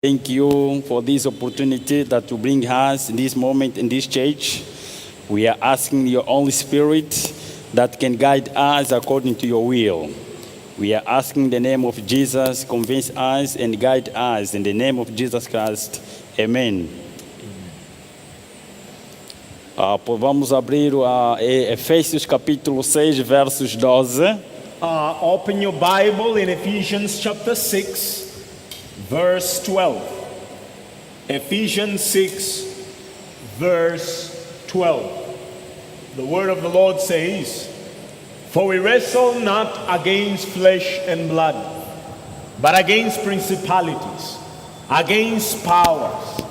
Thank you for this opportunity that you bring us in this moment in this church. We are asking your Holy Spirit that can guide us according to your will. We are asking in the name of Jesus, convince us and guide us in the name of Jesus Christ. Amen. Vamos abrir Efésios capítulo 6, versos 12. Open your Bible in Ephesians chapter 6, verse 12. Ephesians 6, verse 12. The word of the Lord says, "For we wrestle not against flesh and blood, but against principalities, against powers,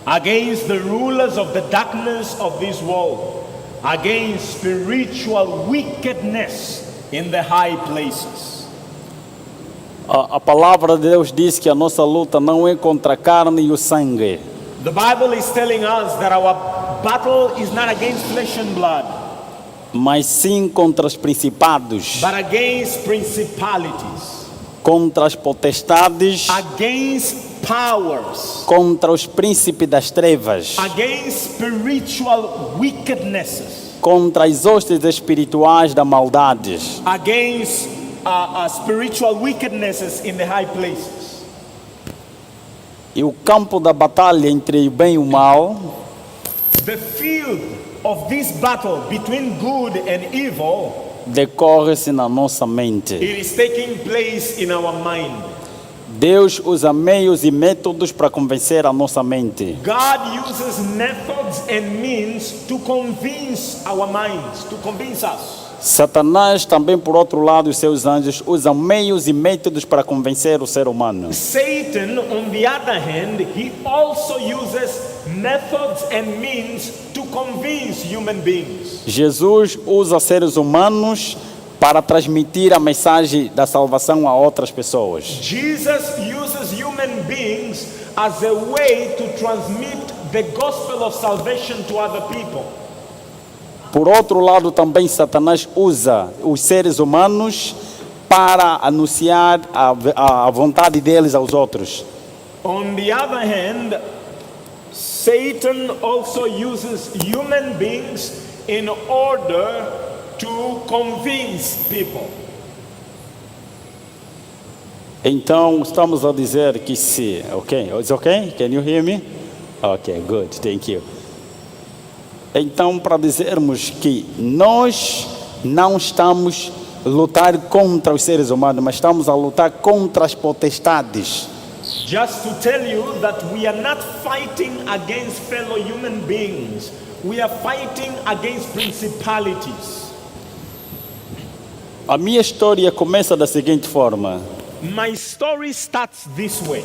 against the rulers of the darkness of this world, against spiritual wickedness in the high places." A palavra de Deus diz que a nossa luta não é contra a carne e o sangue, The Bible is telling us that our battle is not against flesh and blood, mas sim contra os principados, but against principalities, contra as potestades, against powers, contra os príncipes das trevas, against spiritual wickednesses, contra as hostes espirituais da maldade. against spiritual wickednesses in the high places. E o campo da batalha entre o bem e o mal The field of this battle between good and evil, decorre-se na nossa mente. it is taking place in our mind. Deus usa meios e métodos para convencer a nossa mente. God uses methods and means to convince our minds, to convince us. Satanás também, por outro lado, os seus anjos usam meios e métodos para convencer o ser humano. Satan, on the other hand, he also uses methods and means to convince human beings. Jesus usa seres humanos para transmitir a mensagem da salvação a outras pessoas. Jesus uses human beings as a way to transmit the gospel of salvation to other people. Por outro lado, também Satanás usa os seres humanos para anunciar a vontade deles aos outros. On the other hand, Satan also uses human beings in order to convince people. Então, estamos a dizer que se... Ok, it's okay? Can you hear me? Ok, good, thank you. Então, para dizermos que nós não estamos a lutar contra os seres humanos, mas estamos a lutar contra as potestades. Just to tell you that we are not fighting against fellow human beings. We are fighting against principalities. A minha história começa da seguinte forma. My story starts this way.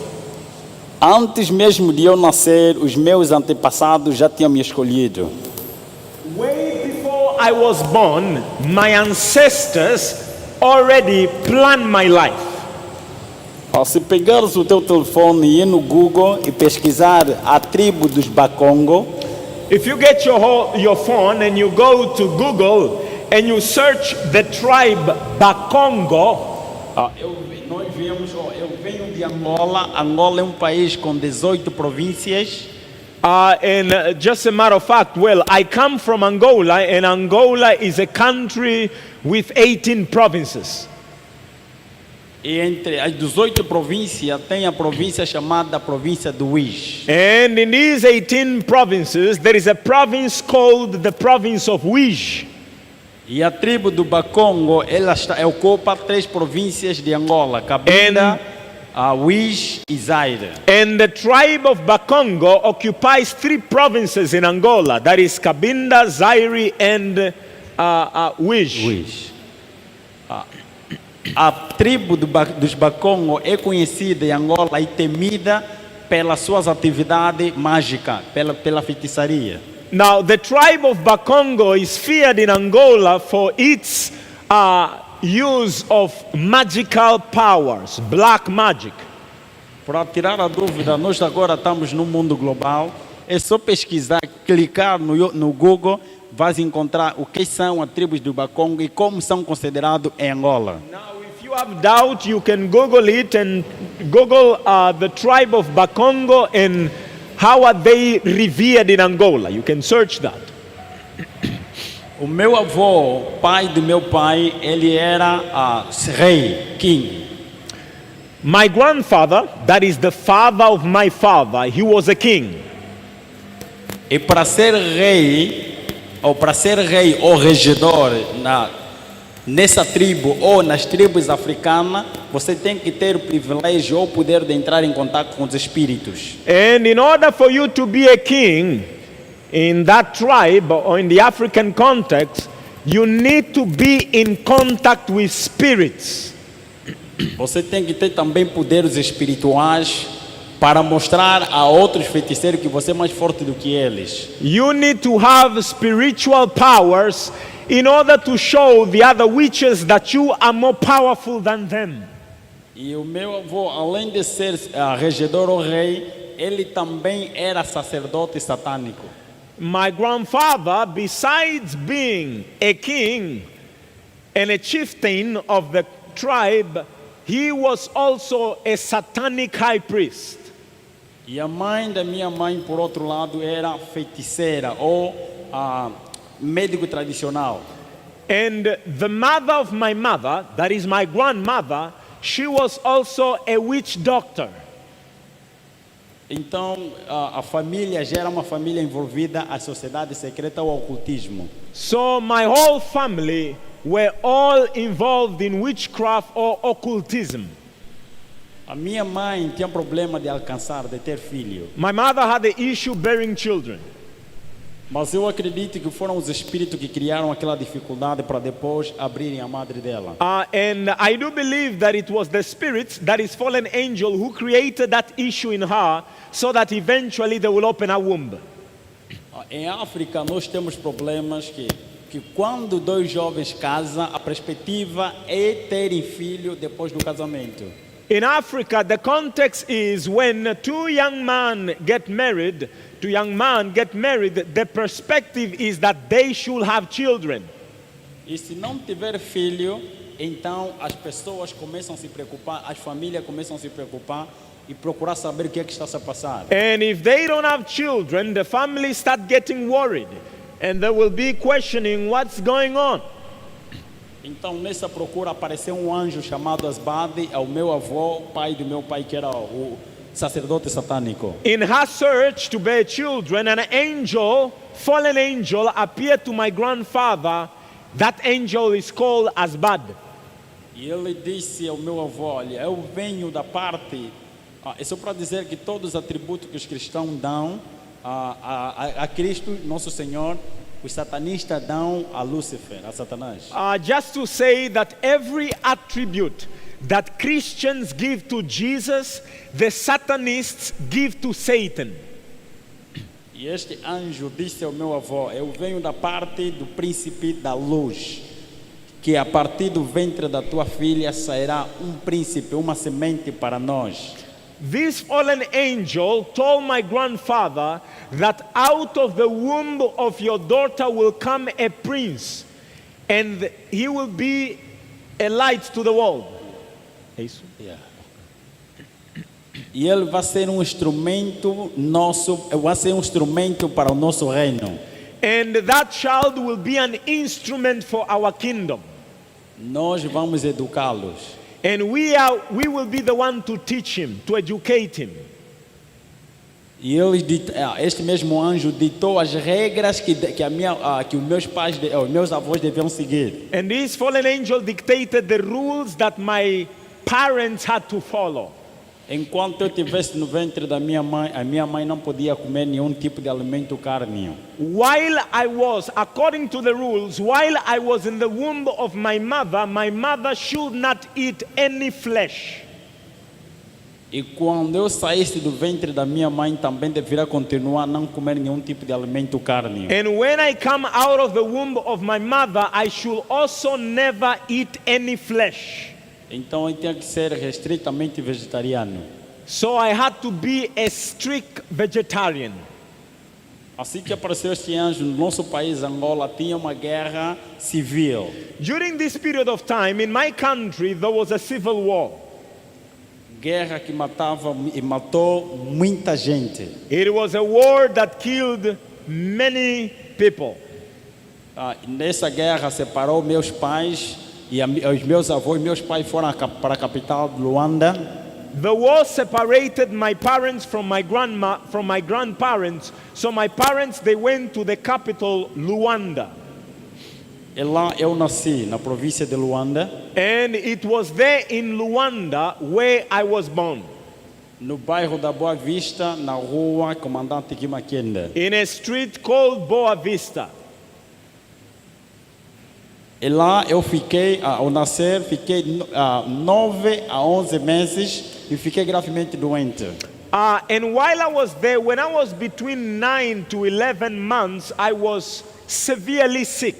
Antes mesmo de eu nascer, os meus antepassados já tinham me escolhido. Way before I was born, my ancestors already planned my life. Se pegares o teu telefone e ir no Google e pesquisar a tribo dos Bakongo, If you get your phone and you go to Google and you search the tribe Bakongo, eu venho de Angola. Angola é país com 18 províncias. and just a matter of fact, well, I come from Angola, and Angola is a country with 18 provinces. E entre as 18 províncias tem a província chamada província do Uís. And in these 18 provinces, there is a province called the province of Uís. E a tribo do Bakongo, ocupa 3 províncias de Angola: Cabinda, Uís e Zaire. And the tribe of Bakongo occupies 3 provinces in Angola. That is Cabinda, Zaire, and Uís. A tribo dos Bakongo é conhecida em Angola e temida pelas suas atividades mágicas, pela feitiçaria. Now, the tribe of Bakongo is feared in Angola for its use of magical powers, black magic. Para tirar a dúvida, nós agora estamos no mundo global. É só pesquisar, clicar no Google, vais encontrar o que são as tribos do Bakongo e como são considerados em Angola. Now, if you have doubt, you can Google it and Google the tribe of Bakongo and how are they revered in Angola. You can search that. O meu avô, pai do meu pai, ele era rei, king. My grandfather, that is the father of my father, he was a king. E para ser rei, ou regedor nessa tribo ou nas tribos africanas, você tem que ter o privilégio ou o poder de entrar em contato com os espíritos. And in order for you to be a king in that tribe or in the African context, you need to be in contact with spirits. Você tem que ter também poderes espirituais para mostrar a outros feiticeiros que você é mais forte do que eles. You need to have spiritual powers in order to show the other witches that you are more powerful than them. E o meu avô, além de ser regedor ou rei, ele também era sacerdote satânico. My grandfather, besides being a king and a chieftain of the tribe, he was also a satanic high priest. E a mãe da minha mãe, por outro lado, era feiticeira ou médico tradicional. And the mother of my mother, that is my grandmother, she was also a witch doctor. Então, a família já era uma família envolvida à sociedade secreta ou ocultismo. So my whole family were all involved in witchcraft or occultism. A minha mãe tinha problema de alcançar, de ter filho. My mother had the issue bearing children. Mas eu acredito que foram os espíritos que criaram aquela dificuldade para depois abrirem a madre dela. And I do believe that it was the spirits, that is fallen angel, who created that issue in her so that eventually they will open her womb. Em África nós temos problemas que quando dois jovens casam, a perspectiva é terem filho depois do casamento. In Africa, the context is when two young men get married, the perspective is that they should have children. E se não tiver filho, então as pessoas começam a se preocupar, as famílias começam a se preocupar e procurar saber o que é que está a passar. And if they don't have children, the families start getting worried and they will be questioning what's going on. Então nessa procura apareceu um anjo chamado Asbade, ao meu avô, pai do meu pai, que era o sacerdote satânico. In her search to bear children, an angel, fallen angel, appeared to my grandfather. That angel is called Asbad. E ele disse ao meu avô, olha, eu venho da parte, é só para dizer que todos os atributos que os cristãos dão a Cristo, nosso Senhor, os satanistas dão a Lúcifer, a Satanás. Just to say that every attribute that Christians give to Jesus, the Satanists give to Satan. E este anjo disse ao meu avô, eu venho da parte do príncipe da luz, que a partir do ventre da tua filha sairá um príncipe, uma semente para nós. This fallen angel told my grandfather that out of the womb of your daughter will come a prince and he will be a light to the world. É isso? Yeah. E ele vai ser um instrumento nosso, vai ser um instrumento para o nosso reino. And that child will be an instrument for our kingdom. Nós vamos educá-los. And we will be the one to teach him, to educate him. E ele, este mesmo anjo ditou as regras que os meus pais, os meus avós deviam seguir. And this fallen angel dictated the rules that my parents had to follow. Enquanto eu estivesse no ventre da minha mãe, a minha mãe não podia comer nenhum tipo de alimento carnívoro. While I was, according to the rules, while I was in the womb of my mother should not eat any flesh. E quando eu saísse do ventre da minha mãe, também deveria continuar a não comer nenhum tipo de alimento carnívoro. And when I come out of the womb of my mother, I should also never eat any flesh. Então eu tinha que ser restritamente vegetariano. So I had to be a strict vegetarian. Assim que apareceu este anjo no nosso país, Angola, tinha uma guerra civil. During this period of time, in my country, there was a civil war. guerra que matava e matou muita gente. It was a war that killed many people. Nessa guerra separou meus pais e os meus avós. Meus pais foram para a capital de Luanda. The war separated my parents from my grandparents. So my parents, they went to the capital, Luanda. E lá eu nasci, na província de Luanda, And it was there in Luanda where I was born. no bairro da Boa Vista, na rua Comandante Kimakenda. In a street called Boa Vista. E lá eu fiquei, ao nascer, fiquei 9 a 11 meses e fiquei gravemente doente. And while I was there, when I was between 9 to 11 months, I was severely sick.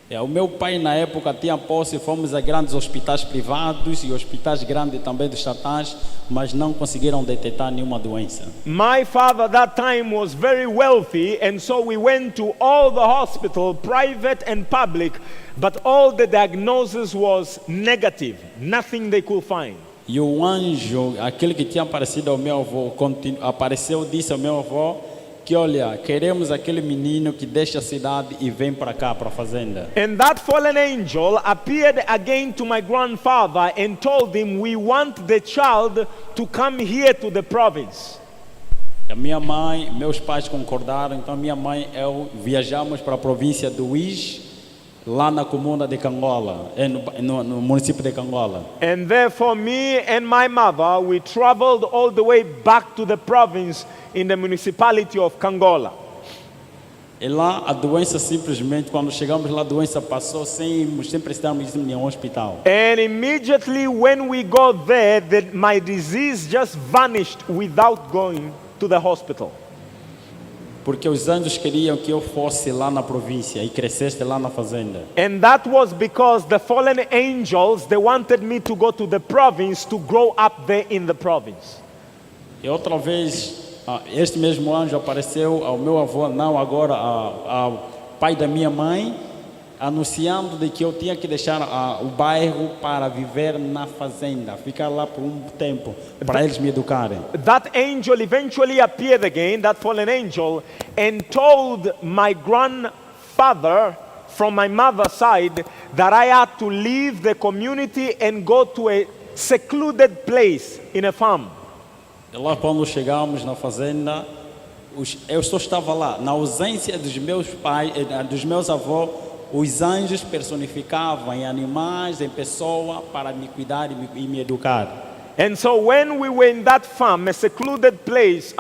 O meu pai na época tinha posse, fomos a grandes hospitais privados e hospitais grandes também dos estatais, mas não conseguiram detectar nenhuma doença. My father at that time was very wealthy, and so we went to all the hospital, private and public, but all the diagnosis was negative, nothing they could find. E o anjo, aquele que tinha aparecido ao meu avô, apareceu e disse ao meu avô que, olha, queremos aquele menino que deixa a cidade e vem para cá, para a fazenda. And that fallen angel appeared again to my grandfather and told him, we want the child to come here to the province. A minha mãe, meus pais concordaram, então minha mãe e eu viajamos para a província do Uís, lá na comuna de Cangola, no município de Cangola. And therefore me and my mother, we traveled all the way back to the province in the municipality of Cangola. E lá a doença simplesmente, quando chegamos lá, a doença passou sem precisarmos ir em nenhum hospital. And immediately when we got there, my disease just vanished without going to the hospital. Porque os anjos queriam que eu fosse lá na província e crescesse lá na fazenda. And that was because the fallen angels, they wanted me to go to the province to grow up there in the province. E outra vez, este mesmo anjo apareceu ao meu avô, não agora ao pai da minha mãe, anunciando de que eu tinha que deixar o bairro para viver na fazenda, ficar lá por um tempo, para eles me educarem. That angel eventually appeared again, that fallen angel, and told my grandfather from my mother's side that I had to leave the community and go to a secluded place in a farm. E lá quando chegamos na fazenda, eu só estava lá, na ausência dos meus pais, dos meus avós. Os anjos personificavam em animais, em pessoa, para me cuidar e me educar. And so when we were in that farm, a secluded place,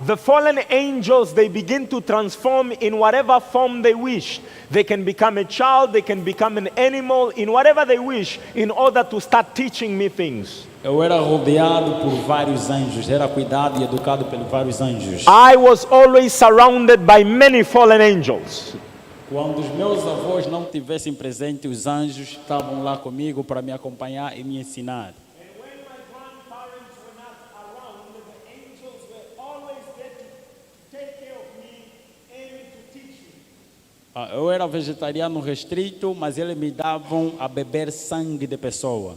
the fallen angels, they begin to transform in whatever form they wish. They can become a child, they can become an animal, in whatever they wish, in order to start teaching me things. Eu era rodeado por vários anjos, era cuidado e educado por vários anjos. I was always surrounded by many fallen angels. Quando os meus avós não tivessem presente, os anjos estavam lá comigo para me acompanhar e me ensinar. Eu era vegetariano restrito, mas eles me davam a beber sangue de pessoa.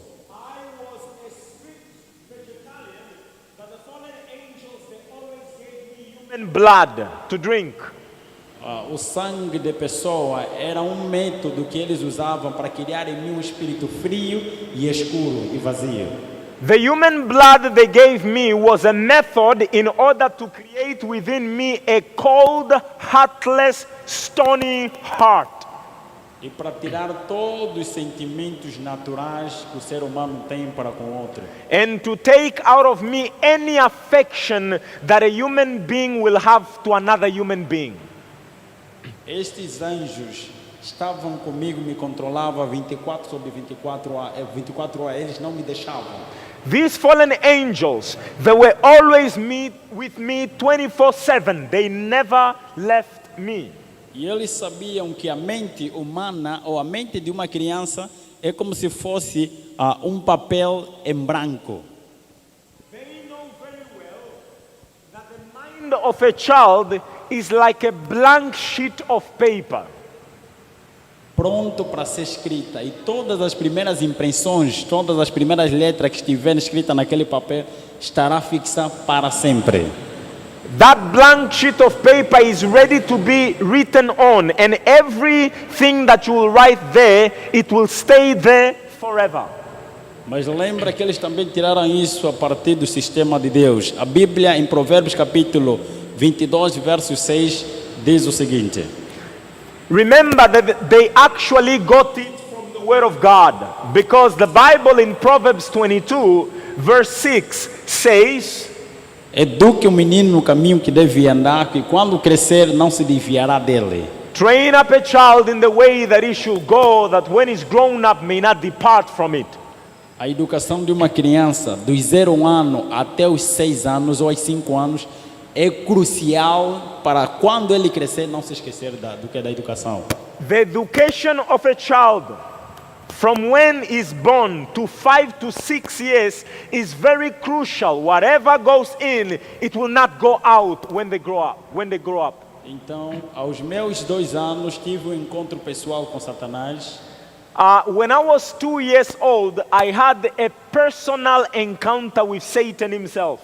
Human blood to drink. O sangue de pessoa era um método que eles usavam para criar em mim um espírito frio e escuro e vazio. The human blood they gave me was a method in order to create within me a cold, heartless, stony heart. E para tirar todos os sentimentos naturais que o ser humano tem para com o outro. And to take out of me any affection that a human being will have to another human being. Estes anjos estavam comigo, me controlavam 24 sobre 24 horas, eles não me deixavam. These fallen angels, they were always with me 24/7. They never left me. E eles sabiam que a mente humana ou a mente de uma criança é como se fosse um papel em branco. They know very well that the mind of a child is like a blank sheet of paper. pronto para ser escrita. E todas as primeiras impressões, todas as primeiras letras que estiverem escritas naquele papel, estará fixa para sempre. That blank sheet of paper is ready to be written on, and everything that you will write there, it will stay there forever. Mas lembra que eles também tiraram isso a partir do sistema de Deus. A Bíblia, em Provérbios capítulo 22, verso 6, diz o seguinte: Remember that they actually got it from the Word of God, because the Bible in Proverbs 22, verse 6 says, eduque o menino no caminho que deve andar, que quando crescer não se desviará dele. train up a child in the way that he should go, that when he's grown up may not depart from it. A educação de uma criança dos 0 ano até os 6 anos ou aos 5 anos é crucial para quando ele crescer não se esquecer do que é da educação. The education of a child from when he's born to 5 to 6 years is very crucial. Whatever goes in, it will not go out when they grow up. Então, aos meus 2 anos, tive um encontro pessoal com Satanás. When I was 2 years old, I had a personal encounter with Satan himself.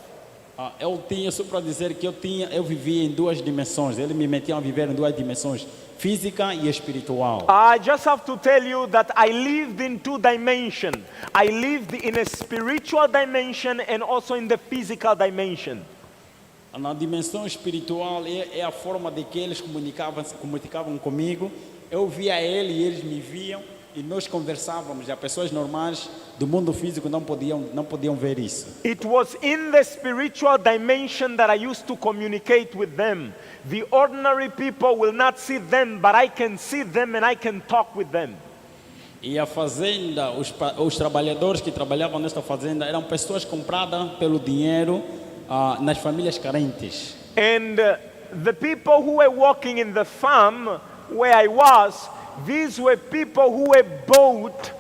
Eu tinha, só para dizer que eu vivia em 2 dimensões. Ele me metia a viver em 2 dimensões, física e espiritual. I just have to tell you that I lived in 2 dimensions. I lived in a spiritual dimension and also in the physical dimension. Na dimensão espiritual é a forma de que eles comunicavam comigo. Eu via ele e eles me viam e nós conversávamos. As pessoas normais do mundo físico não podiam ver isso. It was in the spiritual dimension that I used to communicate with them. The ordinary people will not see them, but I can see them and I can talk with them. E a fazenda, os trabalhadores que trabalhavam nesta fazenda eram pessoas compradas pelo dinheiro nas famílias carentes. And the people who were working in the farm where I was, these were people who were bought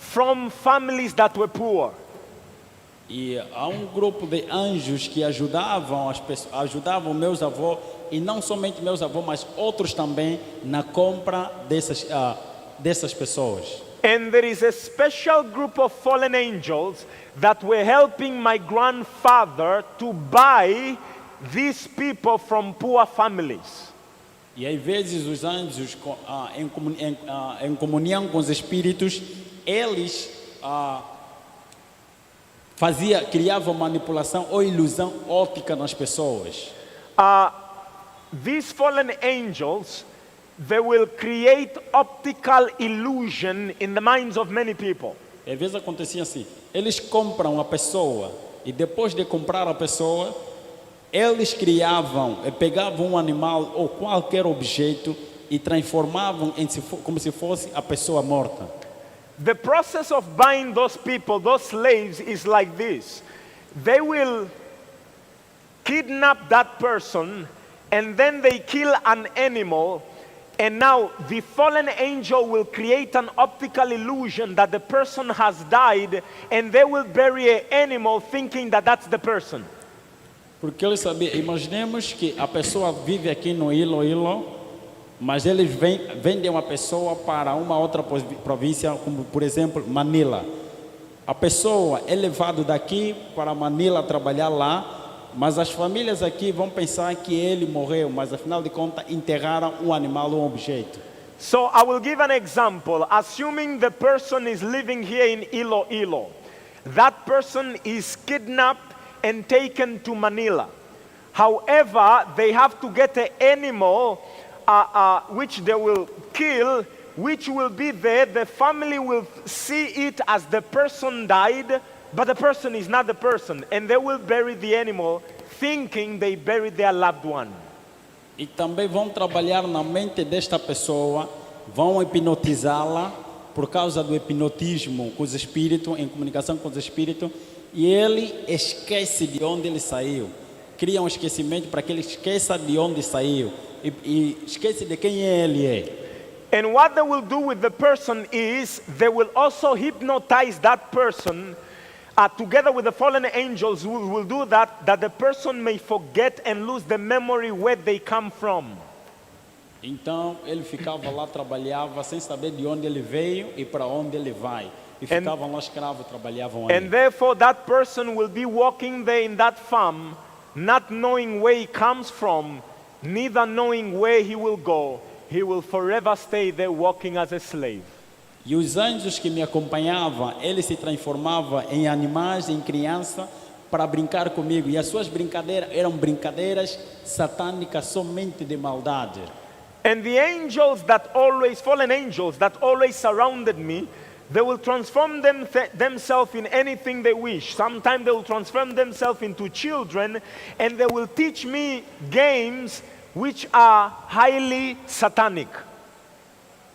from families that were poor. E há um grupo de anjos que ajudavam as pessoas, ajudavam meus avós, e não somente meus avós, mas outros também na compra dessas pessoas. And there is a special group of fallen angels that were helping my grandfather to buy these people from poor families. E às vezes os anjos, em comunhão com os espíritos, eles criavam manipulação ou ilusão óptica nas pessoas. These fallen angels, they will create optical illusion in the minds of many people. Às vezes acontecia assim, eles compram a pessoa e depois de comprar a pessoa, eles pegavam um animal ou qualquer objeto e transformavam como se fosse a pessoa morta. The process of buying those people, those slaves, is like this. They will kidnap that person and then they kill an animal, and now the fallen angel will create an optical illusion that the person has died, and they will bury an animal thinking that that's the person. Porque eles sabiam, imaginemos que a pessoa vive aqui no Iloilo, mas eles vendem uma pessoa para uma outra província, como por exemplo Manila. A pessoa é levada daqui para Manila trabalhar lá, mas as famílias aqui vão pensar que ele morreu, mas afinal de contas enterraram um animal ou um objeto. So I will give an example. Assuming the person is living here in Iloilo, that person is kidnapped and taken to Manila. However, they have to get an animal which they will kill, which will be there. The family will see it as the person died, but the person is not the person, and they will bury the animal thinking they buried their loved one. E também vão trabalhar na mente desta pessoa, vão hipnotizá-la por causa do hipnotismo com os espíritos, em comunicação com os espíritos, e ele esquece de onde ele saiu. Cria um esquecimento para que ele esqueça de onde saiu e esquece de quem ele é. And what they will do with the person is they will also hypnotize that person together with the fallen angels who will do that the person may forget and lose the memory where they come from. Então ele ficava lá, trabalhava sem saber de onde ele veio e para onde ele vai. E ficavam lá escravos, trabalhavam And ali. therefore that person will be walking there in that farm, not knowing where he comes from, neither knowing where he will go. He will forever stay there walking as a slave. E os anjos que me acompanhavam, ele se transformava em animais, em criança, para brincar comigo. E as suas brincadeiras eram brincadeiras satânicas somente de maldade. And the angels that always, fallen angels that always surrounded me, they will transform themselves in anything they wish. Sometimes they will transform themselves into children, and they will teach me games which are highly satanic.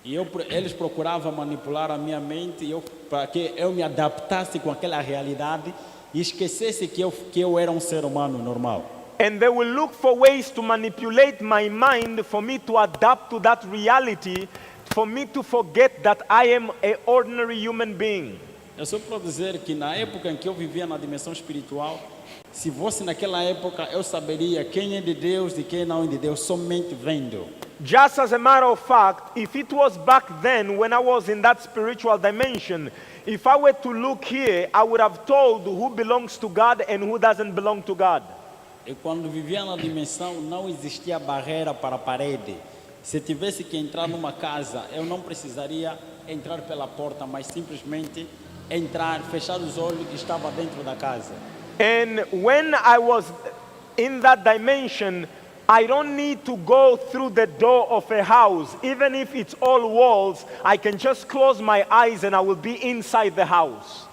E eles procuravam manipular a minha mente para que eu me adaptasse com aquela realidade e esquecesse que eu era um ser humano normal. And they will look for ways to manipulate my mind for me to adapt to that reality, for me to forget that I am an ordinary human being. Eu só para dizer que na época em que eu vivia na dimensão espiritual, se fosse naquela época, eu saberia quem é de Deus e quem não é de Deus, somente vendo. Just as a matter of fact, if it was back then when I was in that spiritual dimension, if I were to look here, I would have told who belongs to God and who doesn't belong to God. E quando vivia na dimensão, não existia barreira para a parede. Se tivesse que entrar numa casa, eu não precisaria entrar pela porta, mas simplesmente entrar, fechar os olhos e estava dentro da casa. And when I was in that dimension, I don't need to go through the door of a house. Even if it's all walls, I can just close my eyes and I will be inside the house.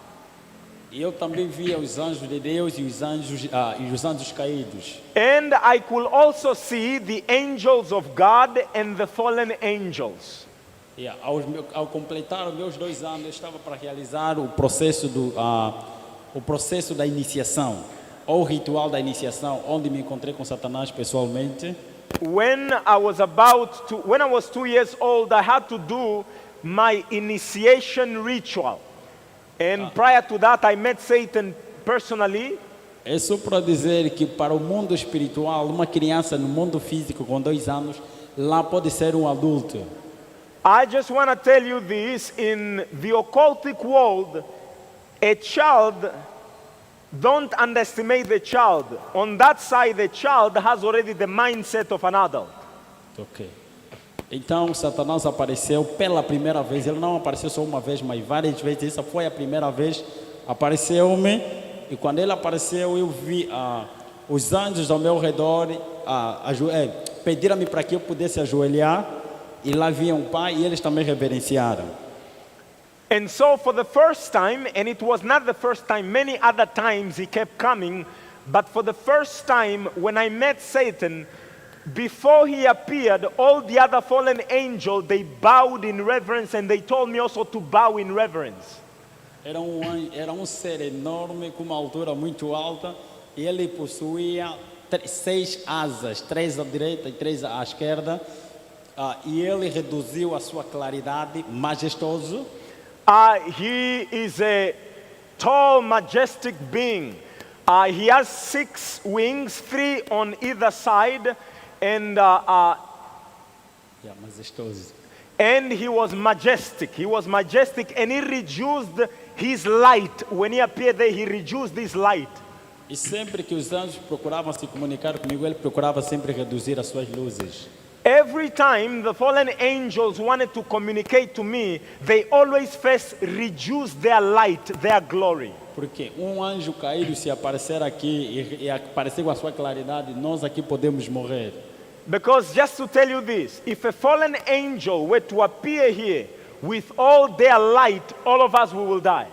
E eu também via os anjos de Deus e os anjos caídos. And I could also see the angels of God and the fallen angels. E ao completar os meus 2 anos, eu estava para realizar o processo da iniciação, ou o ritual da iniciação, onde me encontrei com Satanás pessoalmente. When I was 2 years old, I had to do my initiation ritual. And prior to that, I met Satan personally. É só para dizer que para o mundo espiritual, uma criança no mundo físico com 2 anos, lá pode ser um adulto. I just want to tell you this, in the occultic world, a child, don't underestimate the child. On that side, the child has already the mindset of an adult. Ok. Então, Satanás apareceu pela primeira vez. Ele não apareceu só uma vez, mas várias vezes. Essa foi a primeira vez. Apareceu-me. E quando ele apareceu, eu vi os anjos ao meu redor pediram-me para que eu pudesse ajoelhar. E lá vinha o Pai e eles também reverenciaram. And so for the first time, and it was not the first time, many other times he kept coming, but for the first time when I met Satan, before he appeared, all the other fallen angels, they bowed in reverence, and they told me also to bow in reverence. Era um ser enorme, com uma altura muito alta, e ele possuía 6 asas, 3 à direita e 3 à esquerda, e ele reduziu a sua claridade, majestoso. He is a tall, majestic being. He has 6 wings, 3 on either side, and Majestoso. and he was majestic. He was majestic, and he reduced his light. When he appeared there, he reduced his light. E sempre que os anjos procuravam se comunicar comigo, ele procurava sempre reduzir as suas luzes. Every time the fallen angels wanted to communicate to me, they always first reduce their light, their glory. Porque um anjo caído, se aparecer aqui e aparecer com a sua claridade, nós aqui podemos morrer. Because just to tell you this, if a fallen angel were to appear here with all their light, all of us we will die.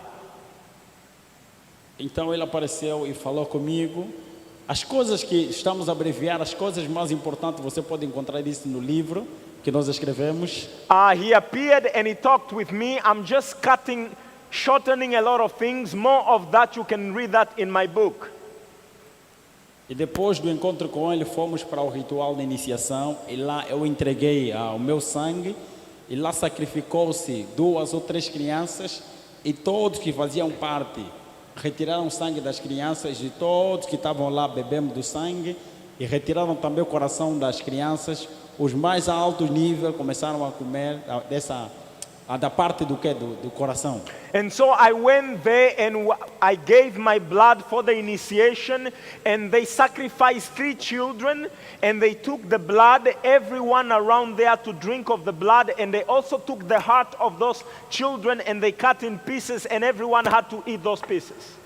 Então ele apareceu e falou comigo. As coisas que estamos a abreviar, as coisas mais importantes, você pode encontrar isso no livro que nós escrevemos. He appeared and he talked with me. I'm just shortening a lot of things. More of that you can read that in my book. E depois do encontro com ele, fomos para o ritual da iniciação. E lá eu entreguei o meu sangue. E lá sacrificou-se 2 ou 3 crianças. E todos que faziam parte retiraram o sangue das crianças. E todos que estavam lá bebendo do sangue. E retiraram também o coração das crianças. os mais altos níveis começaram a comer da parte do que? Do coração. And so I went there and I gave my blood for the initiation, and they sacrificed 3 children, and they took the blood, everyone around there to drink of the blood, and they also took the heart of those children and they cut in pieces, and everyone had to eat those pieces.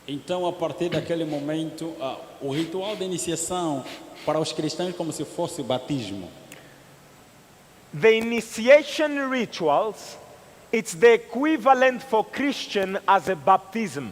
Então, a partir daquele momento, o ritual de iniciação para os cristãos é como se fosse o batismo. The initiation rituals, it's the equivalent for Christian as a baptism.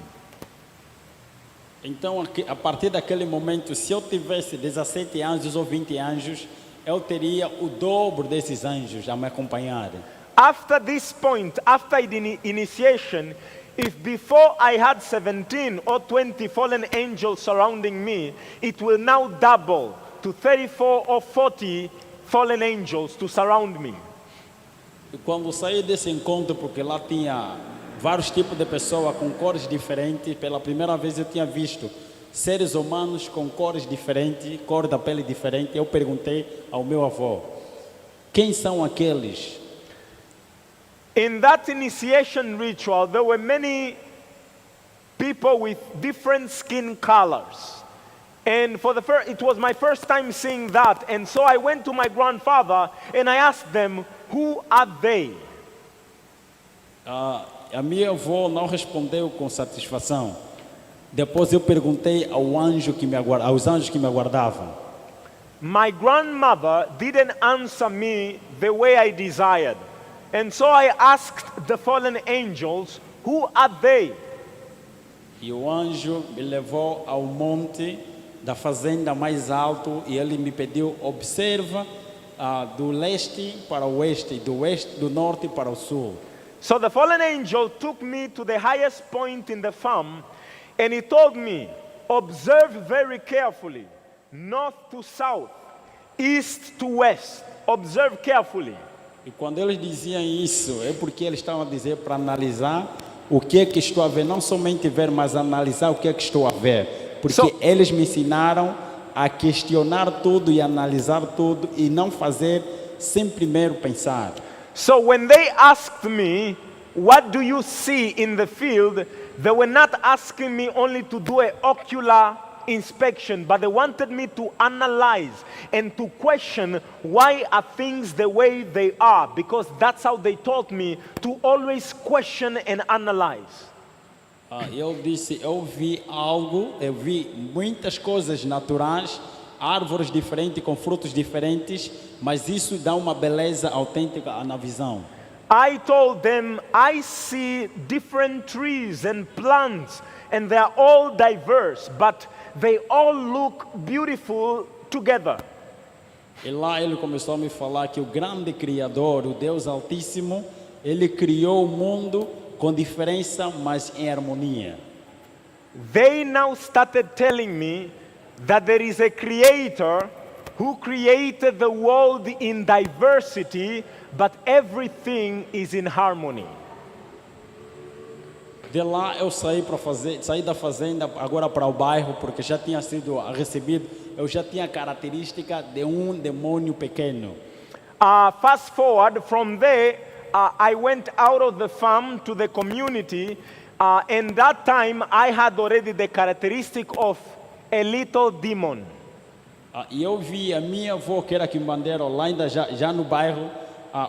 Então, a partir daquele momento, se eu tivesse 17 anjos ou 20 anjos, eu teria o dobro desses anjos a me acompanhar. After this point, after the initiation, if before I had 17 or 20 fallen angels surrounding me, it will now double to 34 or 40 fallen angels to surround me. E quando saí desse encontro, porque lá tinha vários tipos de pessoas com cores diferentes, pela primeira vez eu tinha visto seres humanos com cores diferentes, cor da pele diferente. Eu perguntei ao meu avô, quem são aqueles? In that initiation ritual, there were many people with different skin colors. And it was my first time seeing that. And so I went to my grandfather and I asked them, who are they? A minha avó não respondeu com satisfação. Depois eu perguntei aos anjos que me aguardavam. My grandmother didn't answer me the way I desired. And so I asked the fallen angels, who are they? E o anjo me levou ao monte da fazenda mais alto e ele me pediu, observa do leste para o oeste, do norte para o sul. So the fallen angel took me to the highest point in the farm and he told me, observe very carefully, north to south, east to west, observe carefully. E quando eles diziam isso, é porque eles estavam a dizer para analisar o que é que estou a ver, não somente ver, mas analisar o que é que estou a ver. Porque eles me ensinaram a questionar tudo e analisar tudo e não fazer sem primeiro pensar. So when they asked me, what do you see in the field? They were not asking me only to do an ocular inspection, but they wanted me to analyze and to question why are things the way they are, because that's how they taught me to always question and analyze. Eu disse, eu vi muitas coisas naturais, árvores diferentes com frutos diferentes, mas isso dá uma beleza autêntica na visão. I told them, I see different trees and plants, and they are all diverse, but they all look beautiful together. E lá ele começou a me falar que o grande Criador, o Deus Altíssimo, ele criou o mundo com diferença, mas em harmonia. They now started telling me that there is a creator who created the world in diversity, but everything is in harmony. De lá eu saí da fazenda agora para o bairro, porque já tinha sido recebido, eu já tinha a característica de demônio pequeno. Fast forward from there, I went out of the farm to the community, and that time I had already the characteristic of a little demon. E eu vi a minha avó, que era quimbandeira, lá ainda já no bairro,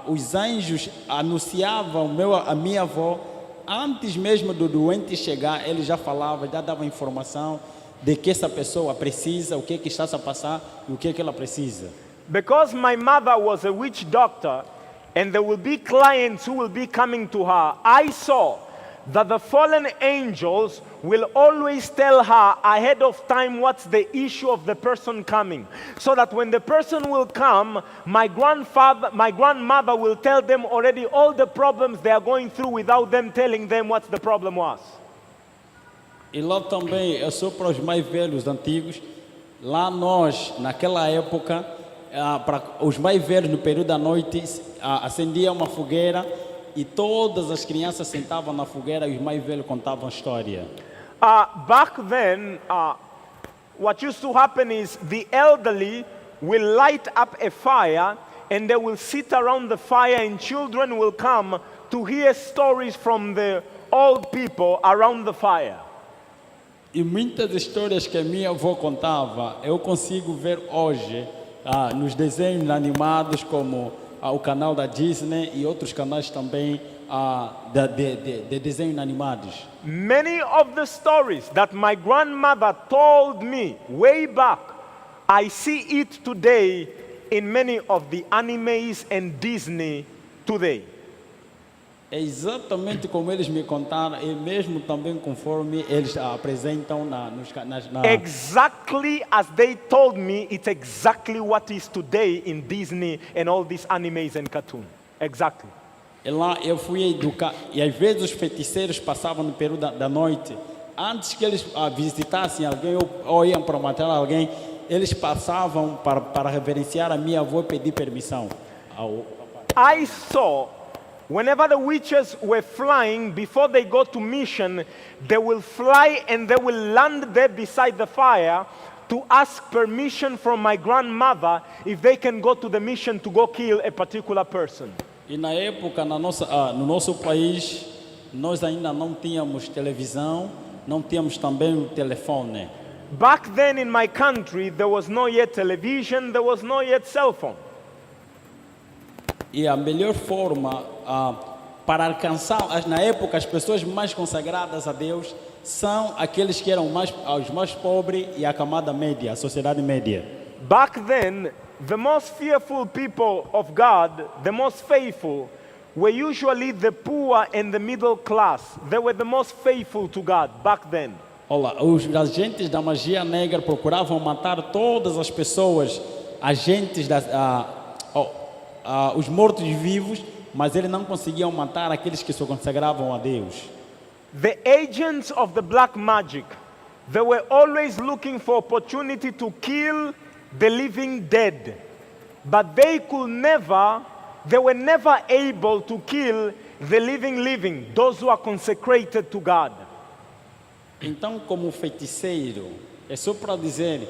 os anjos anunciavam a minha avó, antes mesmo do doente chegar, ele já falava, já dava informação de que essa pessoa precisa, o que está a passar e o que ela precisa. Because my mother was a witch doctor, and there will be clients who will be coming to her, I saw that the fallen angels will always tell her ahead of time what's the issue of the person coming. So that when the person will come, my grandmother will tell them already all the problems they are going through without them telling them what the problem was. E lá também, eu sou para os mais velhos, antigos, lá nós, naquela época, para os mais velhos no período da noite, acendia uma fogueira e todas as crianças sentavam na fogueira e os mais velhos contavam história. Back then, what used to happen is the elderly will light up a fire, and they will sit around the fire, and children will come to hear stories from the old people around the fire. E muitas histórias que a minha avó contava, eu consigo ver hoje nos desenhos animados, como o canal da Disney e outros canais também de desenhos animados. Many of the stories that my grandmother told me way back, I see it today in many of the animes and Disney today. É exatamente como eles me contaram, e mesmo também conforme eles apresentam Exactly as they told me, it's exactly what is today in Disney and all these animes and cartoons. Exactly. E lá eu fui educar, e às vezes os feiticeiros passavam no período da noite, antes que eles visitassem alguém ou iam para matar alguém, eles passavam para reverenciar a minha avó e pedir permissão ao I saw whenever the witches were flying, before they go to mission, they will fly and they will land there beside the fire to ask permission from my grandmother if they can go to the mission to go kill a particular person. E na época, no nosso país, nós ainda não tínhamos televisão, não tínhamos também o telefone. Back then in my country, there was no yet television, there was no yet cell phone. E a melhor forma para alcançar, na época, as pessoas mais consagradas a Deus são aqueles que eram os mais pobres e a camada média, a sociedade média. Back then, the most fearful people of God, the most faithful, were usually the poor and the middle class. They were the most faithful to God back then. Olha, os agentes da magia negra procuravam matar todas as pessoas, os mortos-vivos, mas eles não conseguiam matar aqueles que se consagravam a Deus. The agents of the black magic, they were always looking for opportunity to kill the living dead, but they were never able to kill the living, those who are consecrated to God. Então, como feiticeiro, é só para dizer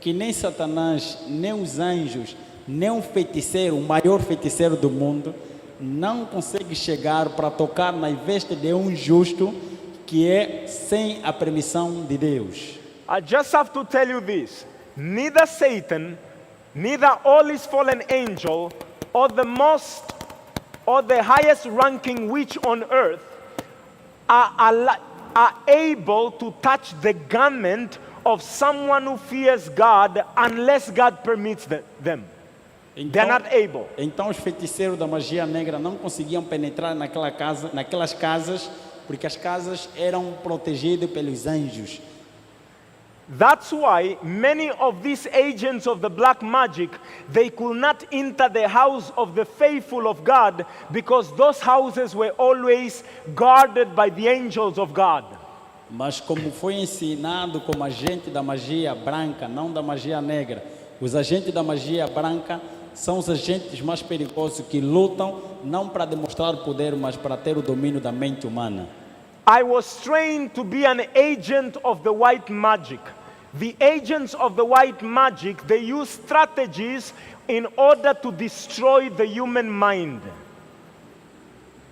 que nem Satanás, nem os anjos, nem um feiticeiro, o maior feiticeiro do mundo, não consegue chegar para tocar na veste de um justo que é sem a permissão de Deus. I just have to tell you this. Neither Satan, neither all his fallen angel, or the highest ranking witch on earth are able to touch the garment of someone who fears God unless God permits them. They are not able. Então os feiticeiros da magia negra não conseguiam penetrar naquelas casas, porque as casas eram protegidas pelos anjos. That's why many of these agents of the black magic, they could not enter the house of the faithful of God, because those houses were always guarded by the angels of God. Mas como foi ensinado como agente da magia branca, não da magia negra, os agentes da magia branca são os agentes mais perigosos que lutam não para demonstrar poder, mas para ter o domínio da mente humana. I was trained to be an agent of the white magic. The agents of the white magic, they use strategies in order to destroy the human mind.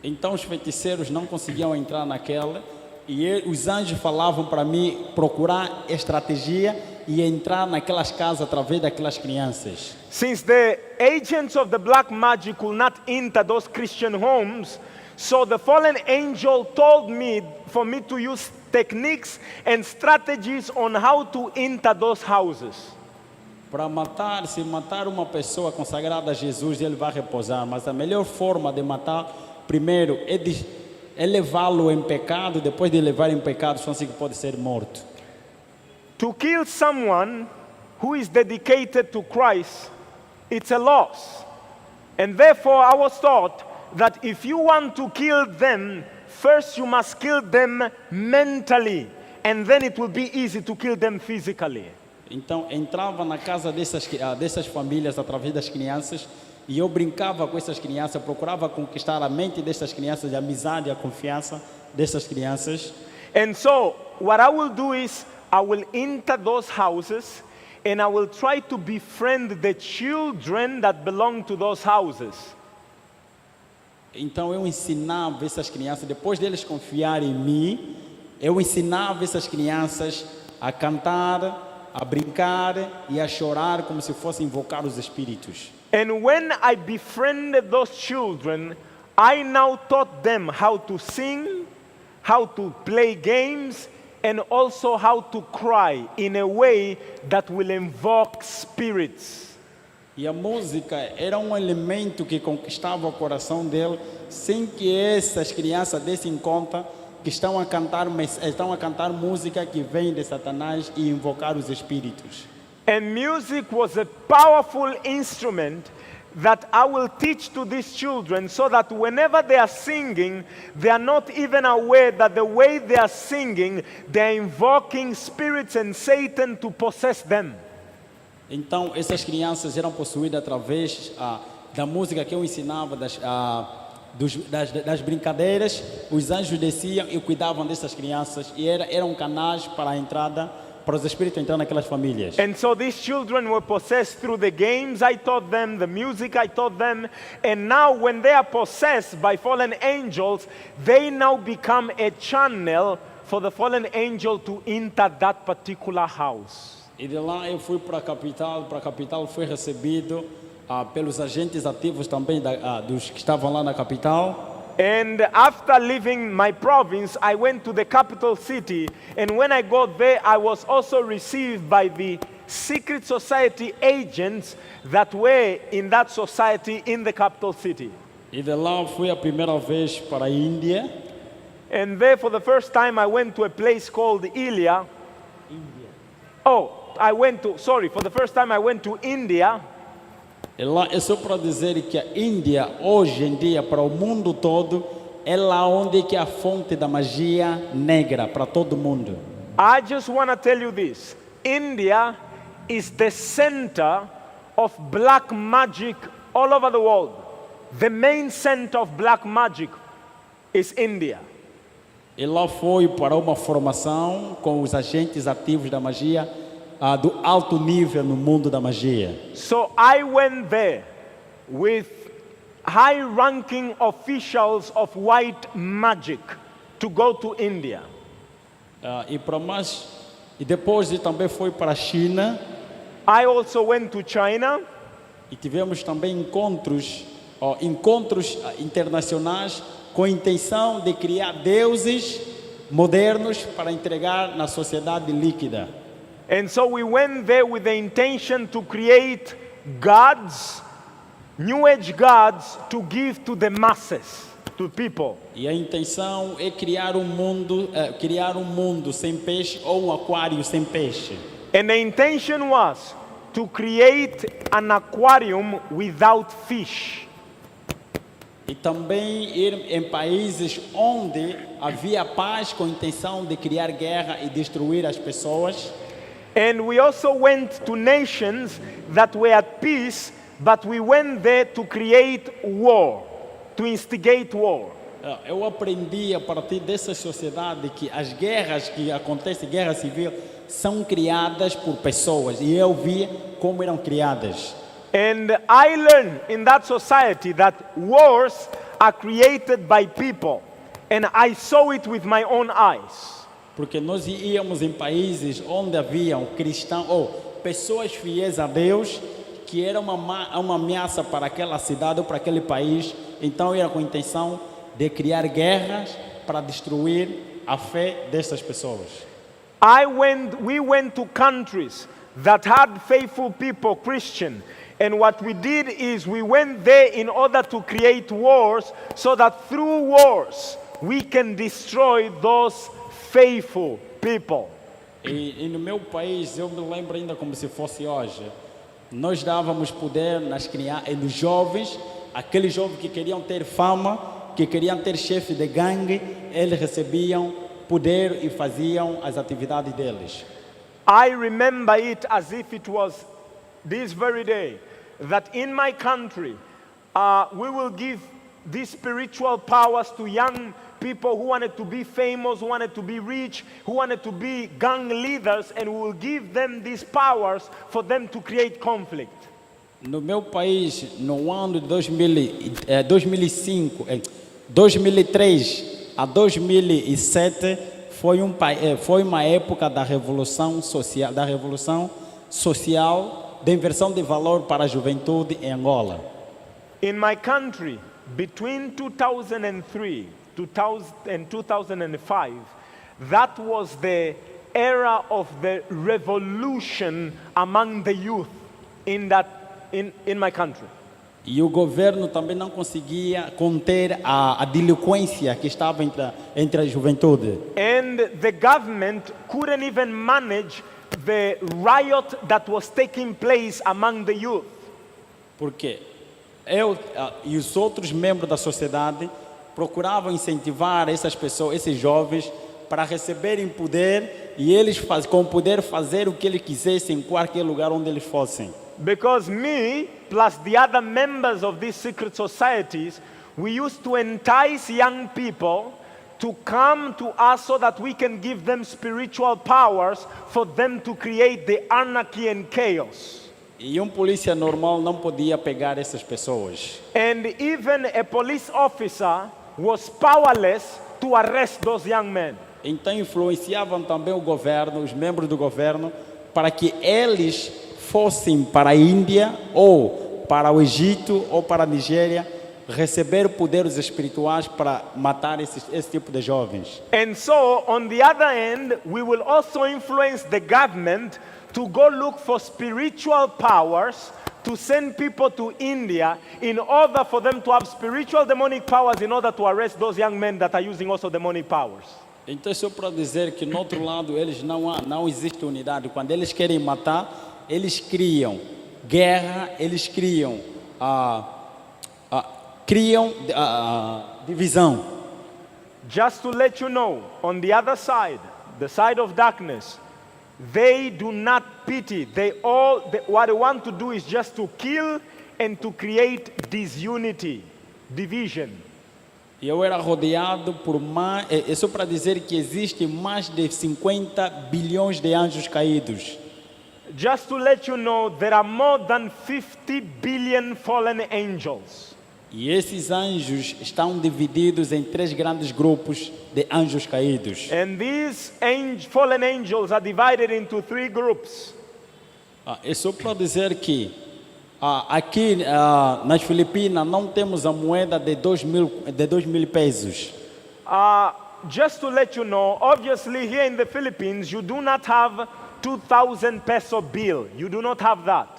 Então os feiticeiros não conseguiam entrar naquela, e os anjos falavam para mim procurar estratégia e entrar naquelas casas através daquelas crianças. Since the agents of the black magic could not enter those Christian homes, so the fallen angel told me for me to use techniques and strategies on how to enter those houses. Para se matar uma pessoa consagrada a Jesus, ele vai repousar, mas a melhor forma de matar, primeiro, é levá-lo em pecado, depois de levar em pecado, só assim que pode ser morto. To kill someone who is dedicated to Christ, it's a loss. And therefore I was taught that if you want to kill them, first you must kill them mentally, and then it will be easy to kill them physically. Então entrava na casa dessas famílias através das crianças, e eu brincava com essas crianças, procurava conquistar a mente dessas crianças, a amizade, a confiança dessas crianças. And so what I will do is I will enter those houses and I will try to befriend the children that belong to those houses. Então eu ensinava essas crianças, depois deles confiarem em mim, eu ensinava essas crianças a cantar, a brincar e a chorar como se fossem invocar os espíritos. And when I befriended those children, I now taught them how to sing, how to play games, and also how to cry in a way that will invoke spirits. E a música era um elemento que conquistava o coração dele, sem que essas crianças dessem conta que estão a cantar música que vem de Satanás e invocar os espíritos. And music was a powerful instrument that I will teach to these children so that whenever they are singing, they are not even aware that the way they are singing, they are invoking spirits and Satan to possess them. Então, essas crianças eram possuídas através da música que eu ensinava, das brincadeiras. Os anjos desciam e cuidavam dessas crianças e eram canais para a entrada, para os espíritos entrar naquelas famílias. And so these children were possessed through the games I taught them, the music I taught them, and now when they are possessed by fallen angels, they now become a channel for the fallen angel to enter that particular house. E de lá eu fui para a capital fui recebido pelos agentes ativos também dos que estavam lá na capital. And after leaving my province, I went to the capital city, and when I got there, I was also received by the secret society agents that were in that society in the capital city. E de lá fui a primeira vez para a Índia. And there for the first time I went to a place called Ilya. For the first time I went to India. E lá é só para dizer que a Índia, hoje em dia, para o mundo todo, é lá onde que é a fonte da magia negra para todo mundo. I just want to tell you this. India is the center of black magic all over the world. The main center of black magic is India. E lá foi para uma formação com os agentes ativos da magia do alto nível no mundo da magia. So I went there with high-ranking officials of white magic to go to India. E depois também foi para a China. I also went to China. E tivemos também encontros internacionais com a intenção de criar deuses modernos para entregar na sociedade líquida. And so we went there with the intention to create gods, New Age gods, to give to the masses, to people. E a intenção é criar um mundo sem peixe ou um aquário sem peixe. And the intention was to create an aquarium without fish. E também ir em países onde havia paz com a intenção de criar guerra e destruir as pessoas. And we also went to nations that were at peace, but we went there to create war, to instigate war. Eu aprendi a partir dessa sociedade que as guerras que acontecem, guerra civil, são criadas por pessoas. E eu vi como eram criadas. And I learned in that society that wars are created by people. And I saw it with my own eyes. Porque nós íamos em países onde haviam cristãos ou pessoas fiéis a Deus, que era uma ameaça para aquela cidade ou para aquele país. Então era com a intenção de criar guerras para destruir a fé dessas pessoas. We went to countries that had faithful people, Christian. And what we did is we went there in order to create wars so that through wars we can destroy those faithful people. E no meu país, eu me lembro ainda como se fosse hoje, nós dávamos poder nos jovens, aqueles jovens que queriam ter fama, que queriam ter chefe de gangue, eles recebiam poder e faziam as atividades deles. I remember it as if it was this very day, that in my country, we will give these spiritual powers to young people who wanted to be famous, who wanted to be rich, who wanted to be gang leaders, and we will give them these powers for them to create conflict. No meu país, no ano de 2003 a 2007, foi uma época da revolução social, da inversão de valor para a juventude em Angola. In my country, between 2003 and 2005, that was the era of the revolution among the youth in my country. E o governo também não conseguia conter a delinquência que estava entre a juventude. And the government couldn't even manage the riot that was taking place among the youth. Porque eu e os outros membros da sociedade procuravam incentivar essas pessoas, esses jovens, para receberem poder e eles com poder fazer o que eles quisessem em qualquer lugar onde eles fossem. Because me, plus the other members of these secret societies, we used to entice young people to come to us so that we can give them spiritual powers for them to create the anarchy and chaos. E polícia normal não podia pegar essas pessoas. And even a police officer was powerless to arrest those young men. Então influenciavam também o governo, os membros do governo, para que eles fossem para a Índia ou para o Egito ou para a Nigéria receber poderes espirituais para matar esse tipo de jovens. And so, on the other end, we will also influence the government to go look for spiritual powers to send people to India in order for them to have spiritual demonic powers in order to arrest those young men that are using also demonic powers. Então, só para dizer que no outro lado eles não existe unidade. Quando eles querem matar, eles criam guerra, eles criam divisão. Just to let you know, on the other side, the side of darkness, they do not pity. What they want to do is just to kill and to create disunity, division. E eu era rodeado por mais, é só para dizer que existe mais de 50 bilhões de anjos caídos. Just to let you know, there are more than 50 billion fallen angels. E esses anjos estão divididos em 3 grandes grupos de anjos caídos. And these fallen angels are divided into 3 groups. É só para dizer que aqui nas Filipinas não temos a moeda de 2.000 pesos. Just to let you know, obviously here in the Philippines, you do not have 2,000 peso bill. You do not have that.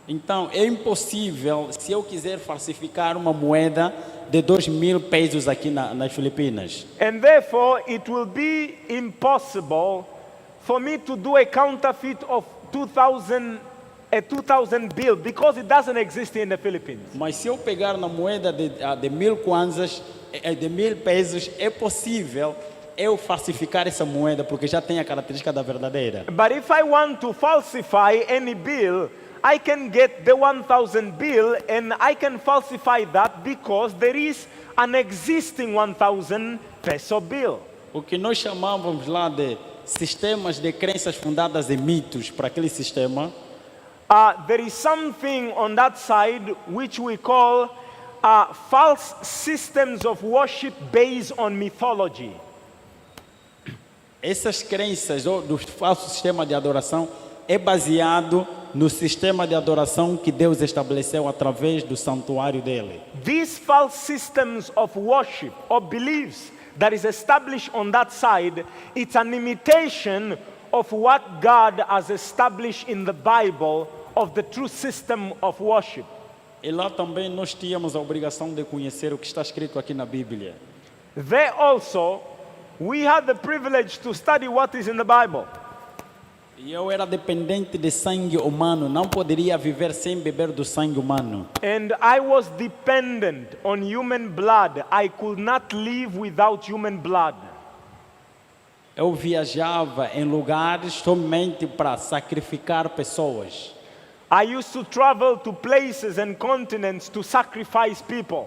Então, é impossível, se eu quiser falsificar uma moeda de 2.000 pesos aqui nas Filipinas. And therefore, it will be impossible for me to do a counterfeit of 2,000 bill because it doesn't exist in the Philippines. Mas se eu pegar na moeda de 1.000 kwanzas, de 1.000 pesos, é possível eu falsificar essa moeda porque já tem a característica da verdadeira. But if I want to falsify any bill, I can get the 1,000 bill and I can falsify that because there is an existing 1,000 peso bill. O que nós chamávamos lá de sistemas de crenças fundadas em mitos para aquele sistema. There is something on that side which we call false systems of worship based on mythology. Essas crenças do falso sistema de adoração é baseado no sistema de adoração que Deus estabeleceu através do santuário dele. These false systems of worship or beliefs that is established on that side, it's an imitation of what God has established in the Bible of the true system of worship. E lá também nós tínhamos a obrigação de conhecer o que está escrito aqui na Bíblia. There also, we had the privilege to study what is in the Bible. E eu era dependente de sangue humano, não poderia viver sem beber do sangue humano. And I was dependent on human blood. I could not live without human blood. Eu viajava em lugares somente para sacrificar pessoas. I used to travel to places and continents to sacrifice people.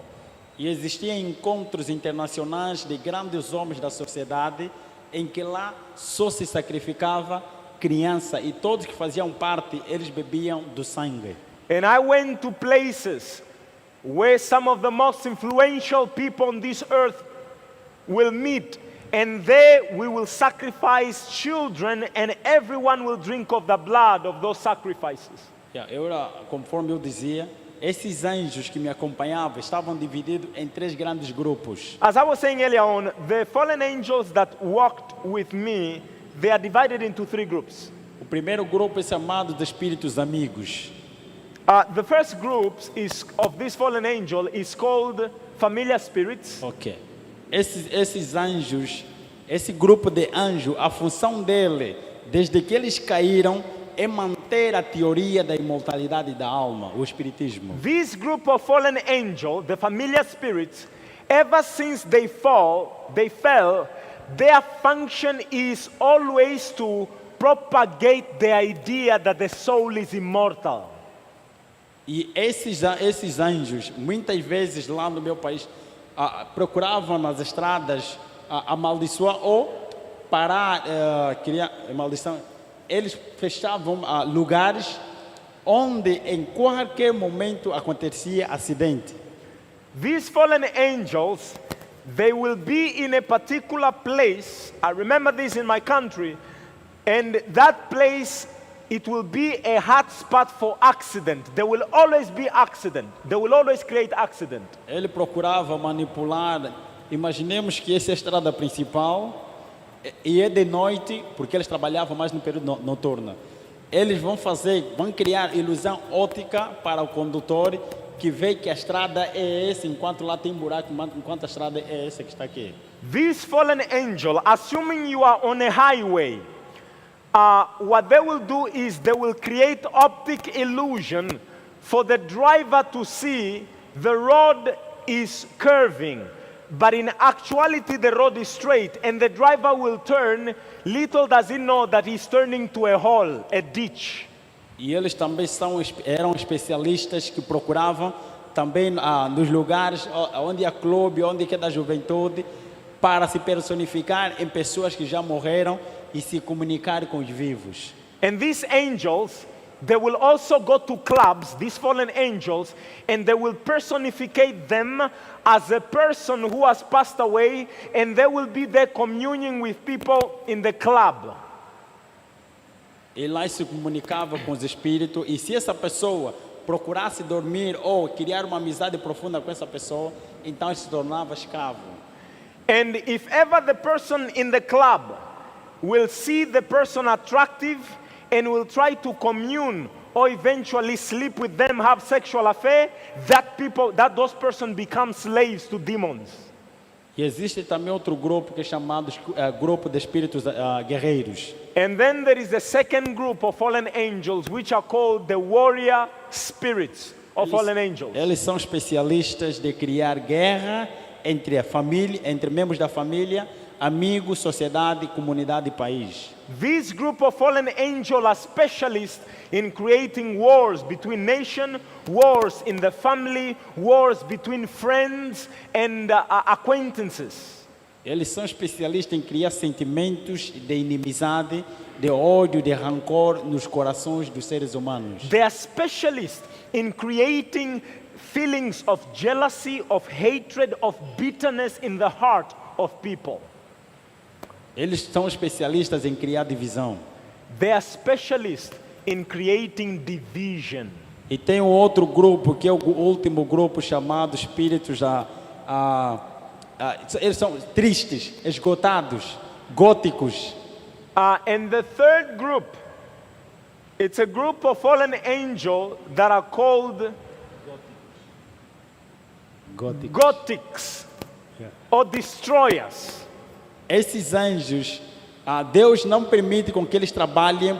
E existiam encontros internacionais de grandes homens da sociedade em que lá só se sacrificava criança e todos que faziam parte, eles bebiam do sangue. And I went to places where some of the most influential people on this earth will meet, and there we will sacrifice children, and everyone will drink of the blood of those sacrifices. Conforme eu dizia, esses anjos que me acompanhavam estavam divididos em 3 grandes grupos. As I was saying earlier on, the fallen angels that walked with me, they are divided into 3 groups. O primeiro grupo é chamado de espíritos amigos. The first group of this fallen angel is called familiar spirits. Ok. Esses anjos, esse grupo de anjos, a função dele, desde que eles caíram, é manter a teoria da imortalidade da alma, o espiritismo. This group of fallen angels, the familiar spirits, ever since they fell, their function is always to propagate the idea that the soul is immortal. E esses anjos, muitas vezes lá no meu país, procuravam nas estradas amaldiçoar ou parar, criar maldição. Eles fechavam lugares onde em qualquer momento acontecia acidente. These fallen angels, they will be in a particular place. I remember this in my country, and that place, it will be a hot spot for accident. There will always be accident. They will always create accident. Ele procurava manipular. Imaginemos que essa é a estrada principal e é de noite, porque eles trabalhavam mais no período noturno. Eles vão criar ilusão óptica para o condutor que vê que a estrada é essa, enquanto lá tem buraco, enquanto a estrada é essa que está aqui. This fallen angel, assuming you are on a highway, what they will do is they will create optic illusion for the driver to see the road is curving. But in actuality, the road is straight, and the driver will turn. Little does he know that he's turning to a hole, a ditch. E eles também eram especialistas que procuravam também nos lugares onde há clube, onde é da juventude, para se personificar em pessoas que já morreram e se comunicar com os vivos. And these angels, they will also go to clubs, these fallen angels, and they will personificate them as a person who has passed away, and they will be there communing with people in the club. E lá se comunicava com os espíritos, e se essa pessoa procurasse dormir ou criar uma amizade profunda com essa pessoa, então se tornava escravo. And if ever the person in the club will see the person attractive and will try to commune or eventually sleep with them, have sexual affair, those person become slaves to demons. E existe também outro grupo que é chamado grupo de espíritos guerreiros. And then there is a second group of fallen angels which are called the warrior spirits of fallen angels. Eles são especialistas de criar guerra entre a família, entre membros da família, amigos, sociedade, comunidade e país. This group of fallen angels are specialists in creating wars between nations, wars in the family, wars between friends and acquaintances. Eles são especialistas em criar sentimentos de inimizade, de ódio, de rancor nos corações dos seres humanos. They are specialists in creating feelings of jealousy, of hatred, of bitterness in the heart of people. Eles são especialistas em criar divisão. They are specialists in creating division. E tem um outro grupo, que é o último grupo, chamado espíritos eles são tristes, esgotados, góticos. And the third group, it's a group of fallen angels that are called Gothics or destroyers. Esses anjos, Deus não permite com que eles trabalhem,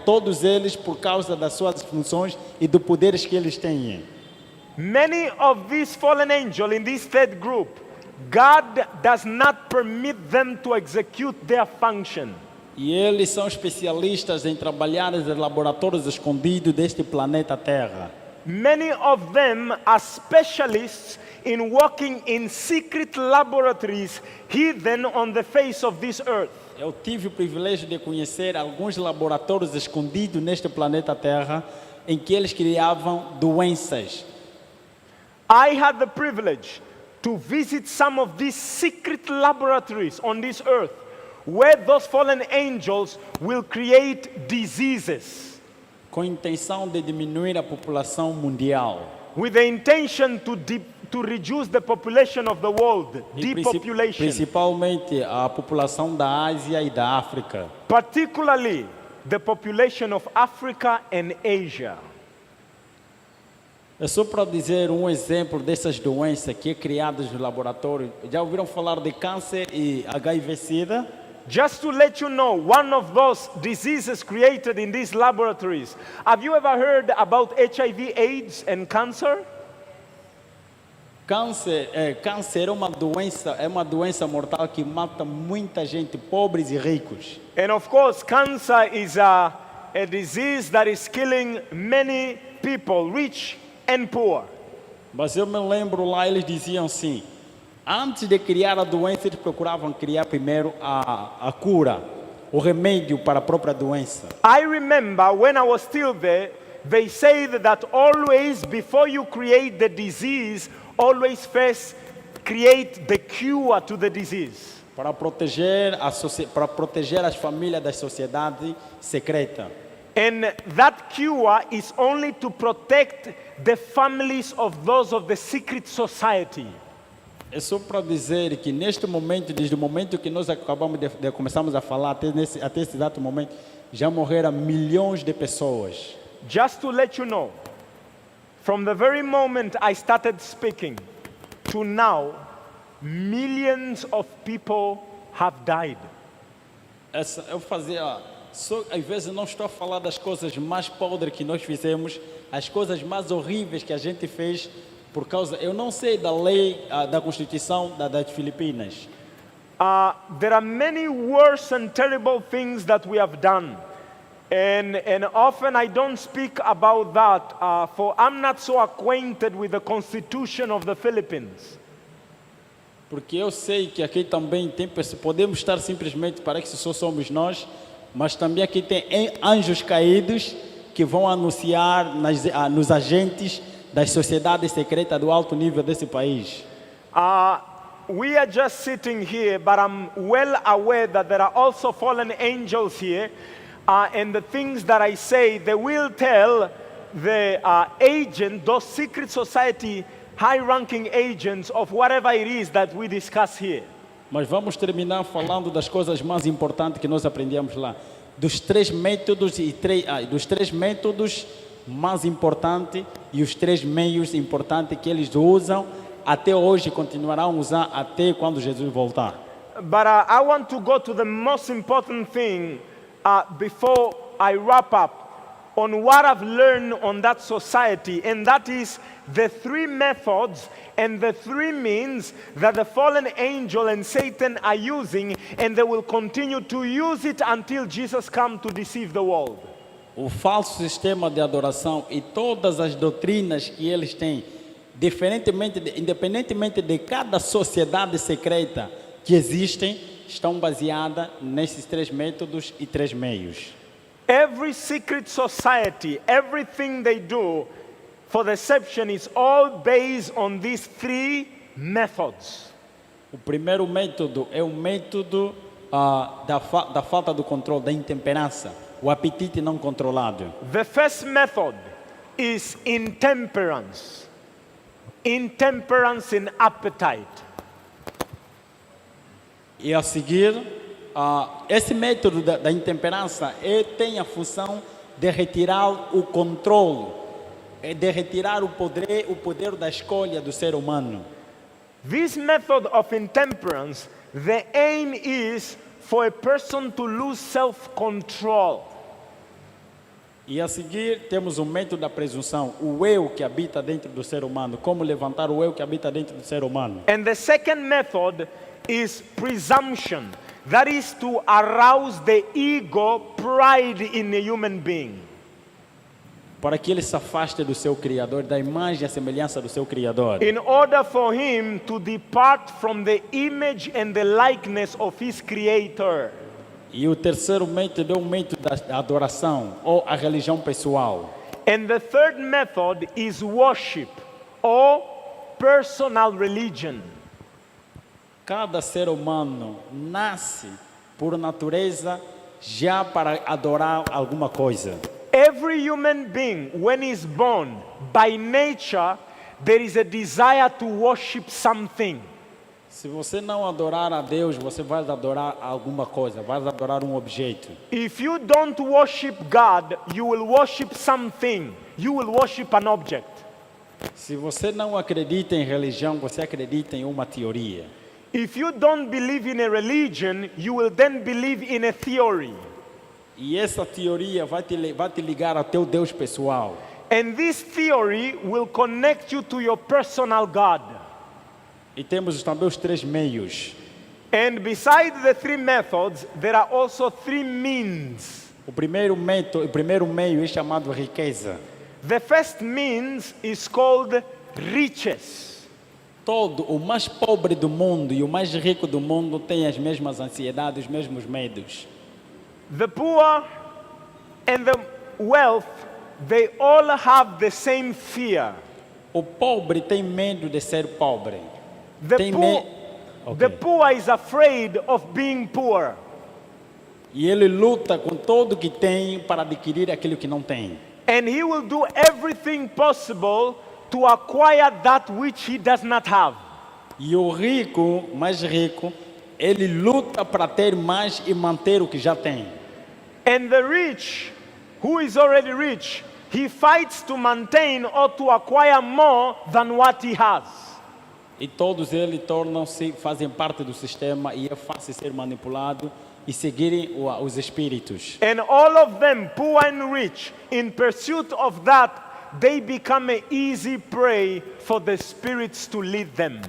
todos eles, por causa das suas funções e dos poderes que eles têm. Many of these fallen angels in this third group, God does not permit them to execute their function. E eles são especialistas em trabalhar nos laboratórios escondidos deste planeta Terra. Many of them are specialists in walking in secret laboratories hidden on the face of this earth. Eu tive o privilégio de conhecer alguns laboratórios escondidos neste planeta Terra em que eles criavam doenças. I had the privilege to visit some of these secret laboratories on this earth where those fallen angels will create diseases Com a intenção de diminuir a população mundial. with the intention to reduce the population of the world, E depopulation, principalmente a população da Ásia e da África. particularly the population of Africa and Asia. É só para dizer um exemplo dessas doenças que é criadas no laboratório. Já ouviram falar de câncer e HIV/SIDA? Just to let you know, one of those diseases created in these laboratories. Have you ever heard about HIV, AIDS, and cancer? Câncer é uma doença mortal que mata muita gente, pobres e ricos. And of course, cancer is a disease that is killing many people, rich and poor. Mas eu me lembro lá, eles diziam assim, antes de criar a doença, eles procuravam criar primeiro a cura, o remédio para a própria doença. I remember when I was still there, they said that always before you create the disease, always first create the cure to the disease. Para proteger as famílias da sociedade secreta. And that cure is only to protect the families of those of the secret society. É só para dizer que neste momento, desde o momento que nós acabamos de começarmos a falar até esse exato momento, já morreram milhões de pessoas. Just to let you know, from the very moment I started speaking to now, millions of people have died. Eu fazia, só às vezes não estou a falar das coisas mais podres que nós fizemos, as coisas mais horríveis que a gente fez por causa, eu não sei da lei, da Constituição das Filipinas. There are many worse and terrible things that we have done. And often I don't speak about that, for I'm not so acquainted with the Constitution of the Philippines. Porque eu sei que aqui também tem pessoas, podemos estar simplesmente, parece que só somos nós, mas também aqui tem anjos caídos que vão anunciar nos agentes das sociedades secretas do alto nível desse país. We are just sitting here, but I'm well aware that there are also fallen angels here. And the things that I say, they will tell the agent, those secret society, high-ranking agents of whatever it is that we discuss here. Mas vamos terminar falando das coisas mais importantes que nós aprendemos lá. Dos três métodos mais importantes e os três meios importantes que eles usam até hoje, continuarão a usar até quando Jesus voltar. But I want to go to the most important thing before I wrap up on what I've learned on that society, and that is the three methods and the three means that the fallen angel and Satan are using, and they will continue to use it until Jesus comes to deceive the world. O falso sistema de adoração e todas as doutrinas que eles têm, independentemente de cada sociedade secreta que existem, estão baseadas nesses três métodos e três meios. Every secret society, everything they do for deception is all based on these three methods. O primeiro método é o método da falta do controle, da intemperança, o apetite não controlado. The first method is intemperance. Intemperance in appetite. E a seguir, esse método da intemperança tem a função de retirar o controle, de retirar o poder da escolha do ser humano. This method of intemperance, the aim is for a person to lose self-control. E a seguir temos o método da presunção, o eu que habita dentro do ser humano, como levantar o eu que habita dentro do ser humano. And the second method is presumption. That is to arouse the ego, pride in a human being. para que ele se afaste do seu Criador, da imagem e a semelhança do seu Criador. in order for him to depart from the image and the likeness of his Creator. E o terceiro método é o método da adoração, ou a religião pessoal. And the third method is worship or personal religion. Cada ser humano nasce, por natureza, já para adorar alguma coisa. Every human being, when he's born, by nature, there is a desire to worship something. Se você não adorar a Deus, você vai adorar alguma coisa, vai adorar um objeto. If you don't worship God, you will worship something. You will worship an object. Se você não acredita em religião, você acredita em uma teoria. If you don't believe in a religion, you will then believe in a theory. E essa teoria vai te ligar ao teu Deus pessoal. And this theory will connect you to your personal God. E temos também os três meios. And besides the three methods, there are also three means. O primeiro meio é chamado riqueza. The first means is called riches. Todo o mais pobre do mundo e o mais rico do mundo tem as mesmas ansiedades, os mesmos medos. The poor and the wealth, they all have the same fear. O pobre tem medo de ser pobre. The Tem poor, Ok. the poor is afraid of being poor. E ele luta com tudo que tem para adquirir aquilo que não tem. And he will do everything possible to acquire that which he does not have. E o rico, mais rico, ele luta para ter mais e manter o que já tem. And the rich, who is already rich, he fights to maintain or to acquire more than what he has. E todos eles fazem parte do sistema e é fácil ser manipulado e seguirem os espíritos. And all of them, poor and rich, in pursuit of that, they become an easy prey for the spirits to lead them.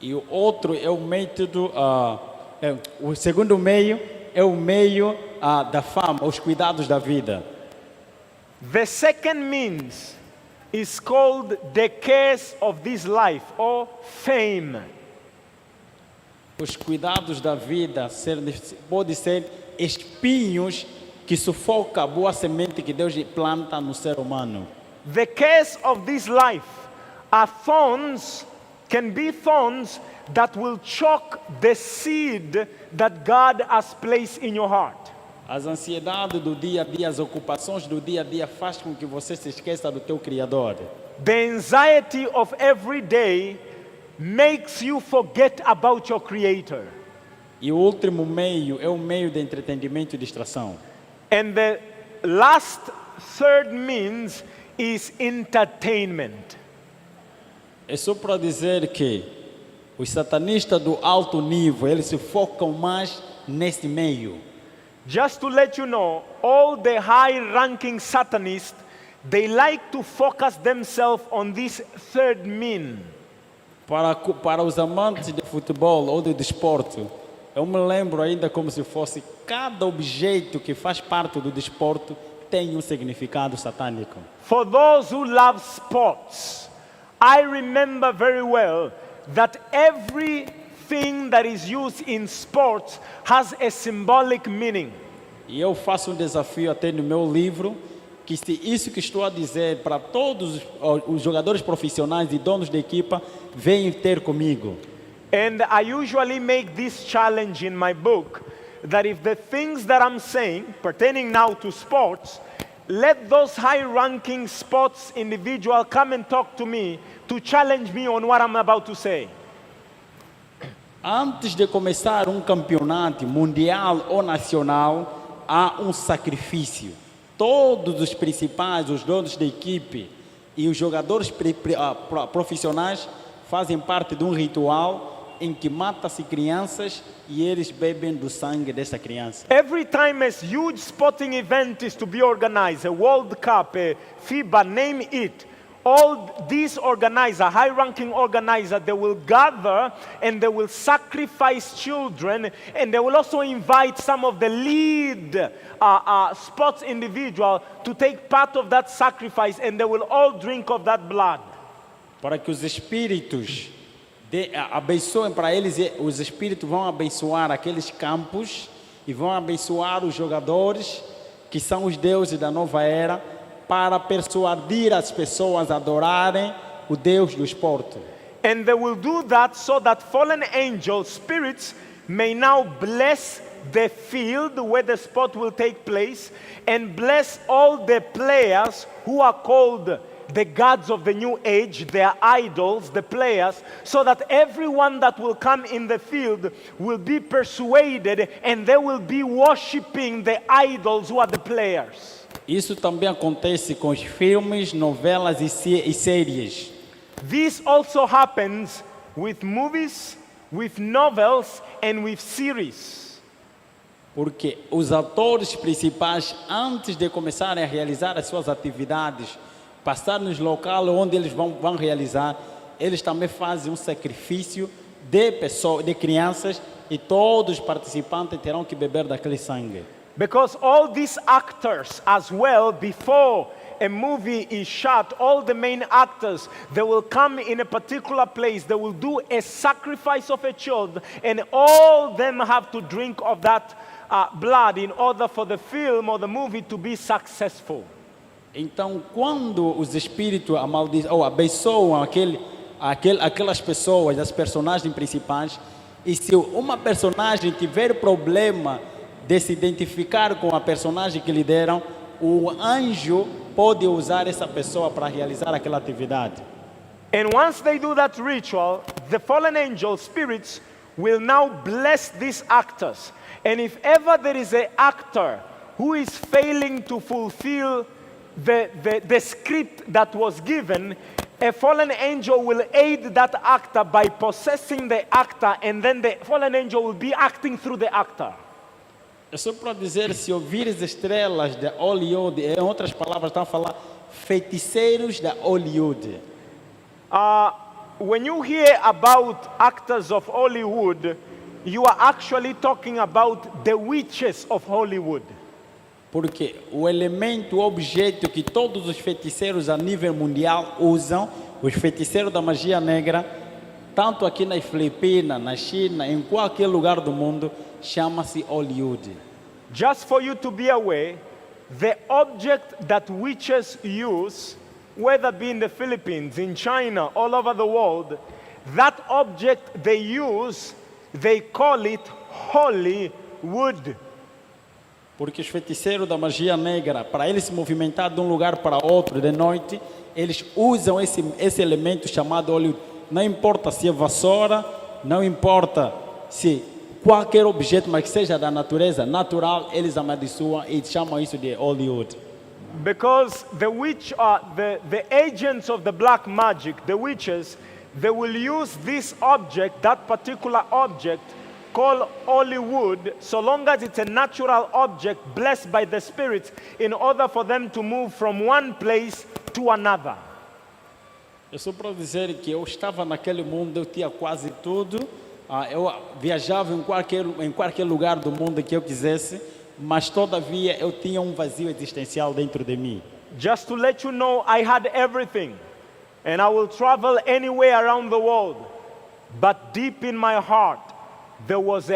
E o outro é o método, o segundo meio é o meio da fama, os cuidados da vida. The second means is called the cares of this life or fame. Os cuidados da vida podem ser espinhos que sufocam a boa semente que Deus planta no ser humano. The cares of this life are thorns, can be thorns that will choke the seed that God has placed in your heart. As ansiedades do dia a dia, as ocupações do dia a dia fazem com que você se esqueça do teu Criador. The anxiety of every day makes you forget about your Creator. E o último meio é o meio de entretenimento e distração. And the last third means is entertainment. É só para dizer que os satanistas do alto nível, eles se focam mais nesse meio. Just to let you know, all the high-ranking Satanists, they like to focus themselves on this third mean. Para os amantes de futebol ou de desporto, eu me lembro ainda como se fosse cada objeto que faz parte do desporto tem um significado satânico. For those who love sports, I remember very well that everything that is used in sports has a symbolic meaning. E eu faço um desafio até no meu livro, que se isso que estou a dizer para todos os jogadores profissionais e donos de equipa, venham ter comigo. And I usually make this challenge in my book, that if the things that I'm saying, pertaining now to sports, let those high-ranking sports individuals come and talk to me to challenge me on what I'm about to say. Antes de começar um campeonato mundial ou nacional, há um sacrifício. Todos os principais, os donos da equipe e os jogadores profissionais fazem parte de um ritual em que mata-se crianças e eles bebem do sangue dessa criança. Every time a huge sporting event is to be organized, a World Cup, a FIBA, name it, all these organizer, high-ranking organizer, they will gather and they will sacrifice children, and they will also invite some of the lead sports individual to take part of that sacrifice, and they will all drink of that blood. Para que os espíritos abençoem para eles, os espíritos vão abençoar aqueles campos e vão abençoar os jogadores que são os deuses da nova era, para persuadir as pessoas a adorarem o Deus do esporte. And they will do that so that fallen angel spirits may now bless the field where the sport will take place, and bless all the players who are called the gods of the new age, their idols, the players, so that everyone that will come in the field will be persuaded and they will be worshiping the idols who are the players. Isso também acontece com os filmes, novelas e séries. This also happens with movies, with novels and with series. Porque os atores principais, antes de começarem a realizar as suas atividades, passar nos locais onde eles vão realizar, eles também fazem um sacrifício de pessoas, de crianças, e todos os participantes terão que beber daquele sangue. Because all these actors as well, before a movie is shot, all the main actors, they will come in a particular place, they will do a sacrifice of a child, and all them have to drink of that blood in order for the film or the movie to be successful. Então, quando os espíritos abençoam aquelas pessoas, as personagens principais, e se uma personagem tiver problema de se identificar com a personagem que lhe deram, o anjo pode usar essa pessoa para realizar aquela atividade. And once they do that ritual, the fallen angel spirits will now bless these actors. And if ever there is an actor who is failing to fulfill the script that was given, a fallen angel will aid that actor by possessing the actor, and then the fallen angel will be acting through the actor. É só para dizer, se ouvires estrelas de Hollywood, em outras palavras, estão a falar feiticeiros da Hollywood. When you hear about actors of Hollywood, you are actually talking about the witches of Hollywood. Porque o elemento, o objeto que todos os feiticeiros a nível mundial usam, os feiticeiros da magia negra, tanto aqui nas Filipinas, na China, em qualquer lugar do mundo, chama-se Hollywood. Just for you to be aware, the object that witches use, whether be in the Philippines, in China, all over the world, that object they use, they call it Hollywood. Porque os feiticeiros da magia negra, para eles se movimentar de um lugar para outro de noite, eles usam esse elemento chamado Hollywood. Não importa se é vassoura, não importa se qualquer objeto, mas que seja da natureza natural, eles amaldiçoam e chamam isso de Hollywood. Because the agents of the black magic, the witches, they will use this object, that particular object, called Hollywood, so long as it's a natural object blessed by the spirits, in order for them to move from one place to another. Eu só para dizer que eu estava naquele mundo, eu tinha quase tudo, eu viajava em qualquer lugar do mundo que eu quisesse, mas todavia eu tinha um vazio existencial dentro de mim. Just to let you know, I had everything, and I will travel anywhere around the world, but deep in my heart, there was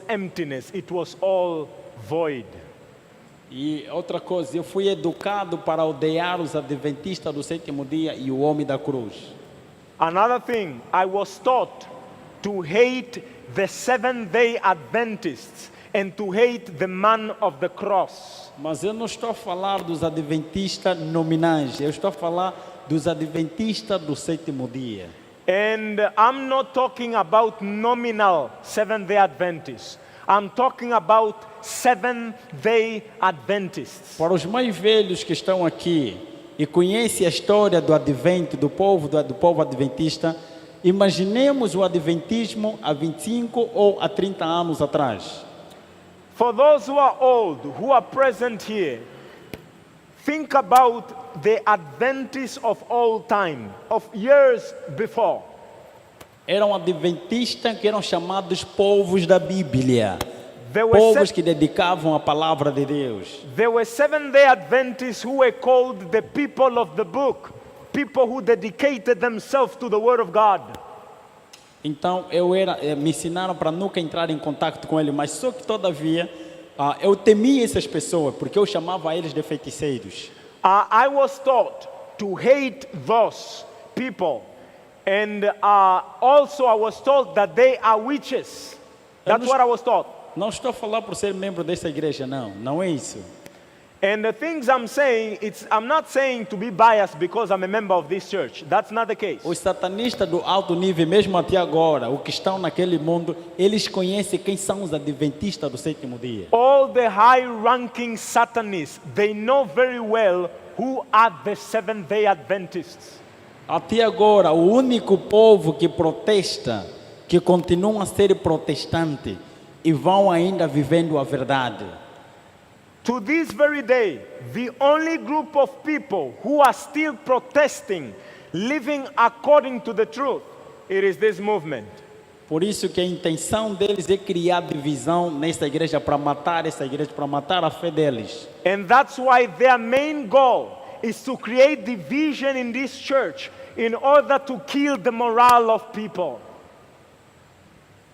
emptiness. It was all void. E outra coisa, eu fui educado para odiar os adventistas do sétimo dia e o homem da cruz. Another thing, I was taught to hate the Seventh-day Adventists and to hate the man of the cross. Mas eu não estou a falar dos adventistas nominais, eu estou a falar dos adventistas do sétimo dia. And I'm not talking about nominal Seventh-day Adventists. I'm talking about Seventh-day Adventists. Para os mais velhos que estão aqui e conhecem a história do advento, do povo adventista, imaginemos o adventismo há 25 ou há 30 anos atrás. For those who are old, who are present here, think about the Adventists of all time, of years before. Eram adventistas que eram chamados povos da Bíblia. There were, Povos que dedicavam a palavra de Deus. there were Seventh-day Adventists who were called the people of the book, people who dedicated themselves to the Word of God. Então me ensinaram para nunca entrar em contato com ele, mas só que todavia eu temia essas pessoas, porque eu chamava eles de feiticeiros. I was taught to hate those people, and also I was told that they are witches. That's what I was taught. Não estou a falar por ser membro dessa igreja, não é isso. And the things I'm saying, I'm not saying to be biased because I'm a member of this church. That's not the case. Os satanistas do alto nível, mesmo até agora, os que estão naquele mundo, eles conhecem quem são os adventistas do sétimo dia. All the high-ranking Satanists, they know very well who are the Seventh-day Adventists. Até agora, o único povo que protesta, que continua a ser protestante e vão ainda vivendo a verdade. To this very day, the only group of people who are still protesting, living according to the truth, it is this movement. Por isso que a intenção deles é criar divisão nesta igreja, para matar essa igreja, para matar a fé deles. And that's why their main goal is to create division in this church in order to kill the morale of people.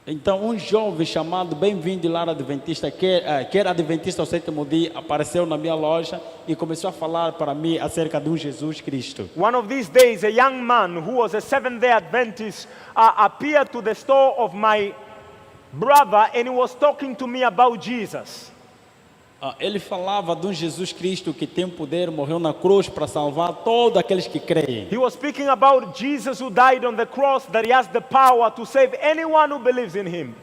Então, jovem chamado Bem-vindo Lar Adventista, que era adventista ao sétimo dia, apareceu na minha loja e começou a falar para mim acerca de Jesus Cristo. One of these days, a young man who was a Seventh-day Adventist appeared to the store of my brother and he was talking to me about Jesus. Ele falava de Jesus Cristo que tem poder, morreu na cruz para salvar todos aqueles que creem. He was speaking about Jesus who died on the cross, that he has the power to save anyone who believes in him.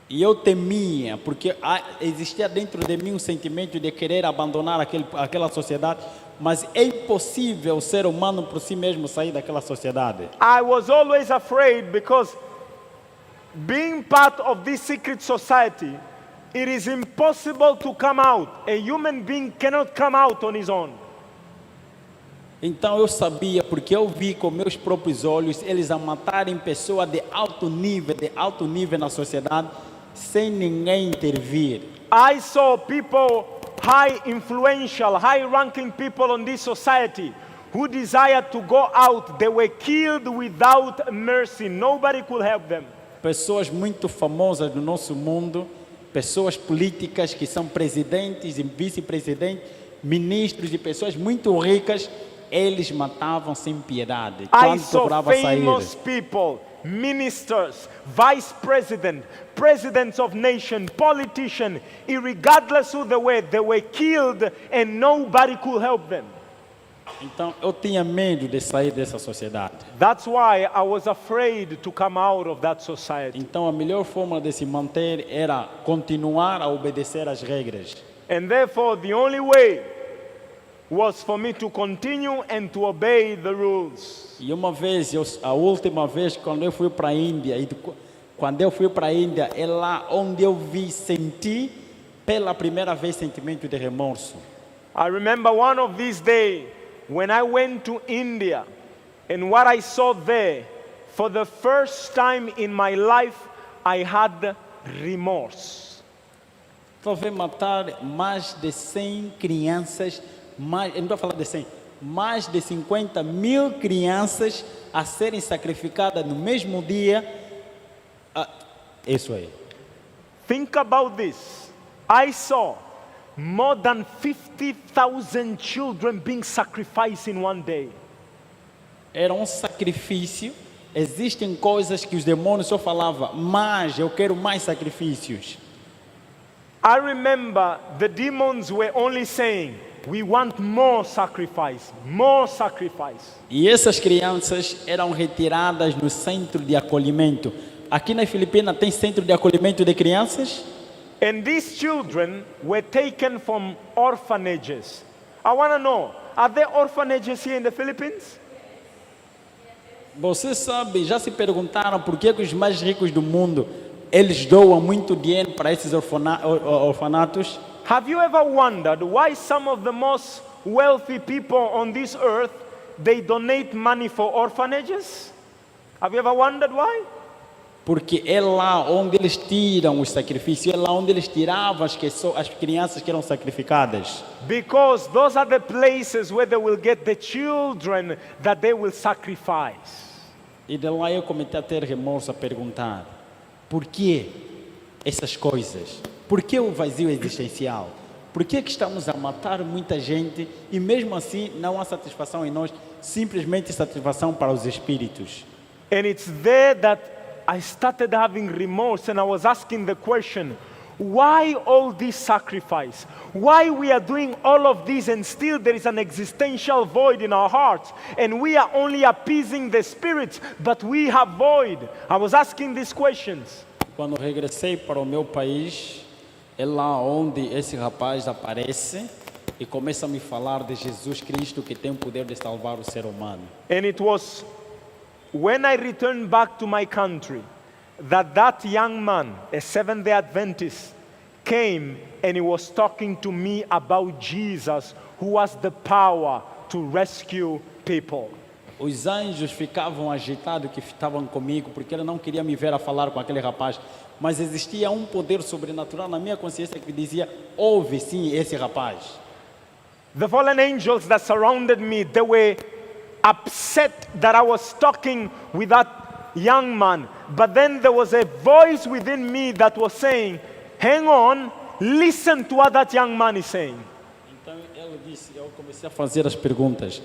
E eu temia, porque existia dentro de mim um sentimento de querer abandonar aquela sociedade, mas é impossível o ser humano por si mesmo sair daquela sociedade. I was always afraid because being part of this secret society, it is impossible to come out. A human being cannot come out on his own. Então eu sabia, porque eu vi com meus próprios olhos eles a matarem pessoas de alto nível na sociedade, sem ninguém intervir. I saw people, high influential, high ranking people on this society who desired to go out. They were killed without mercy. Nobody could help them. Pessoas muito famosas do nosso mundo, pessoas políticas que são presidentes e vice-presidentes, ministros e pessoas muito ricas, eles matavam sem piedade. I saw famous people, ministers, vice president, presidents of nation, politicians, regardless who they were killed and nobody could help them. Então eu tinha medo de sair dessa sociedade. That's why I was afraid to come out of that society. Então a melhor forma de se manter era continuar a obedecer às regras. And therefore the only way was for me to continue and to obey the rules. E uma vez, a última vez quando eu fui para a Índia, é lá onde eu senti pela primeira vez sentimento de remorso. I remember one of these days when I went to India, and what I saw there, for the first time in my life, I had remorse. Talvez matar mais de 100 crianças, eu não estou a falar de 100, mais de 50 mil crianças a serem sacrificadas no mesmo dia. Isso aí. Think about this. I saw more than 50,000 children being sacrificed in one day. Era um sacrifício. Existem coisas que os demônios só falavam, mas eu quero mais sacrifícios. I remember the demons were only saying, we want more sacrifice, more sacrifice. E essas crianças eram retiradas no centro de acolhimento. Aqui na Filipinas tem centro de acolhimento de crianças? And these children were taken from orphanages. I want to know, are there orphanages here in the Philippines? Você sabe, já se perguntaram por que os mais ricos do mundo, eles doam muito dinheiro para esses orfanatos? Have you ever wondered why some of the most wealthy people on this earth, they donate money for orphanages? Have you ever wondered why? Porque é lá onde eles tiram os sacrifícios, é lá onde eles tiravam as crianças que eram sacrificadas. Because those are the places where they will get the children that they will sacrifice. E de lá eu comecei a ter remorso, a perguntar: por que essas coisas? Por que o vazio existencial? Por que estamos a matar muita gente e mesmo assim não há satisfação em nós, simplesmente satisfação para os espíritos? And it's there that I started having remorse, and I was asking the question, why all this sacrifice? Why we are doing all of this and still there is an existential void in our hearts, and we are only appeasing the spirits, but we have void? I was asking these questions. Quando regressei para o meu país, é lá onde esse rapaz aparece e começa a me falar de Jesus Cristo, que tem o poder de salvar o ser humano. And it was when I returned back to my country that young man, a Seventh-day Adventist, came and he was talking to me about Jesus, who has the power to rescue people. Os anjos ficavam agitados que estavam comigo, porque ele não queria me ver a falar com aquele rapaz, mas existia um poder sobrenatural na minha consciência que dizia: ouve sim esse rapaz. The fallen angels that surrounded me, they were upset that I was talking with that young man, but then there was a voice within me that was saying, hang on, listen to what that young man is saying. Então ele disse, eu comecei a fazer as perguntas: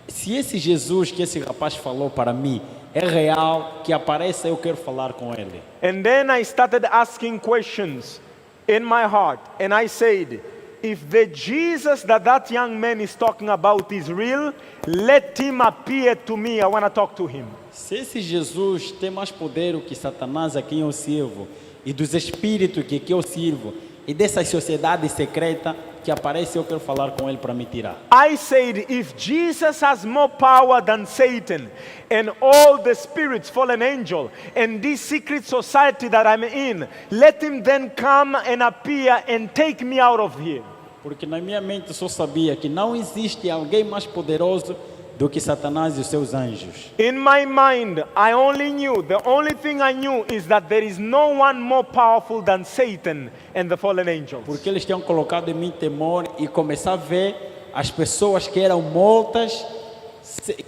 se esse Jesus que esse rapaz falou para mim é real, que apareça, eu quero falar com ele. And then I started asking questions in my heart, and I said, if the Jesus that young man is talking about is real, let him appear to me. I want to talk to him. Se esse Jesus tem mais poder do que Satanás a quem eu sirvo, e dos espíritos que eu sirvo, e dessa sociedade secreta que aparece, eu quero falar com ele para me tirar. I said, if Jesus has more power than Satan and all the spirits, fallen angel, and this secret society that I'm in, let him then come and appear and take me out of here. Porque na minha mente eu só sabia que não existe alguém mais poderoso do que Satanás e os seus anjos. In my mind, I only knew, the only thing I knew is that there is no one more powerful than Satan and the fallen angels. Porque eles tinham colocado em mim temor e começar a ver as pessoas que eram mortas,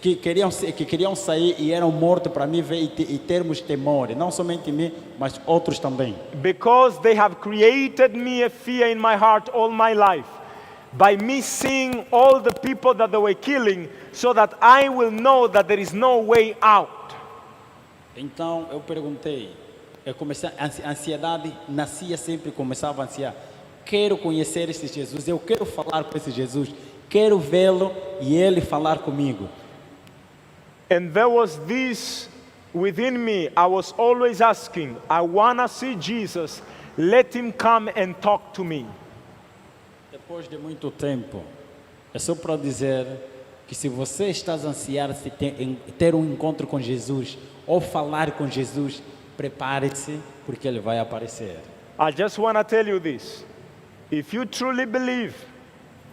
que queriam sair e eram mortos para mim ver e termos temor, não somente em mim, mas outros também. Because they have created me a fear in my heart all my life. By me seeing all the people that they were killing, so that I will know that there is no way out. Então eu perguntei, eu comecei, a ansiedade nascia sempre, começava a ansiar. Quero conhecer esse Jesus, eu quero falar com esse Jesus, quero vê-lo e ele falar comigo. And there was this within me, I was always asking, I want to see Jesus, let him come and talk to me. Depois de muito tempo, é só para dizer que se você está a ansiar em ter um encontro com Jesus ou falar com Jesus, prepare-se porque ele vai aparecer. I just want to tell you this. If you truly believe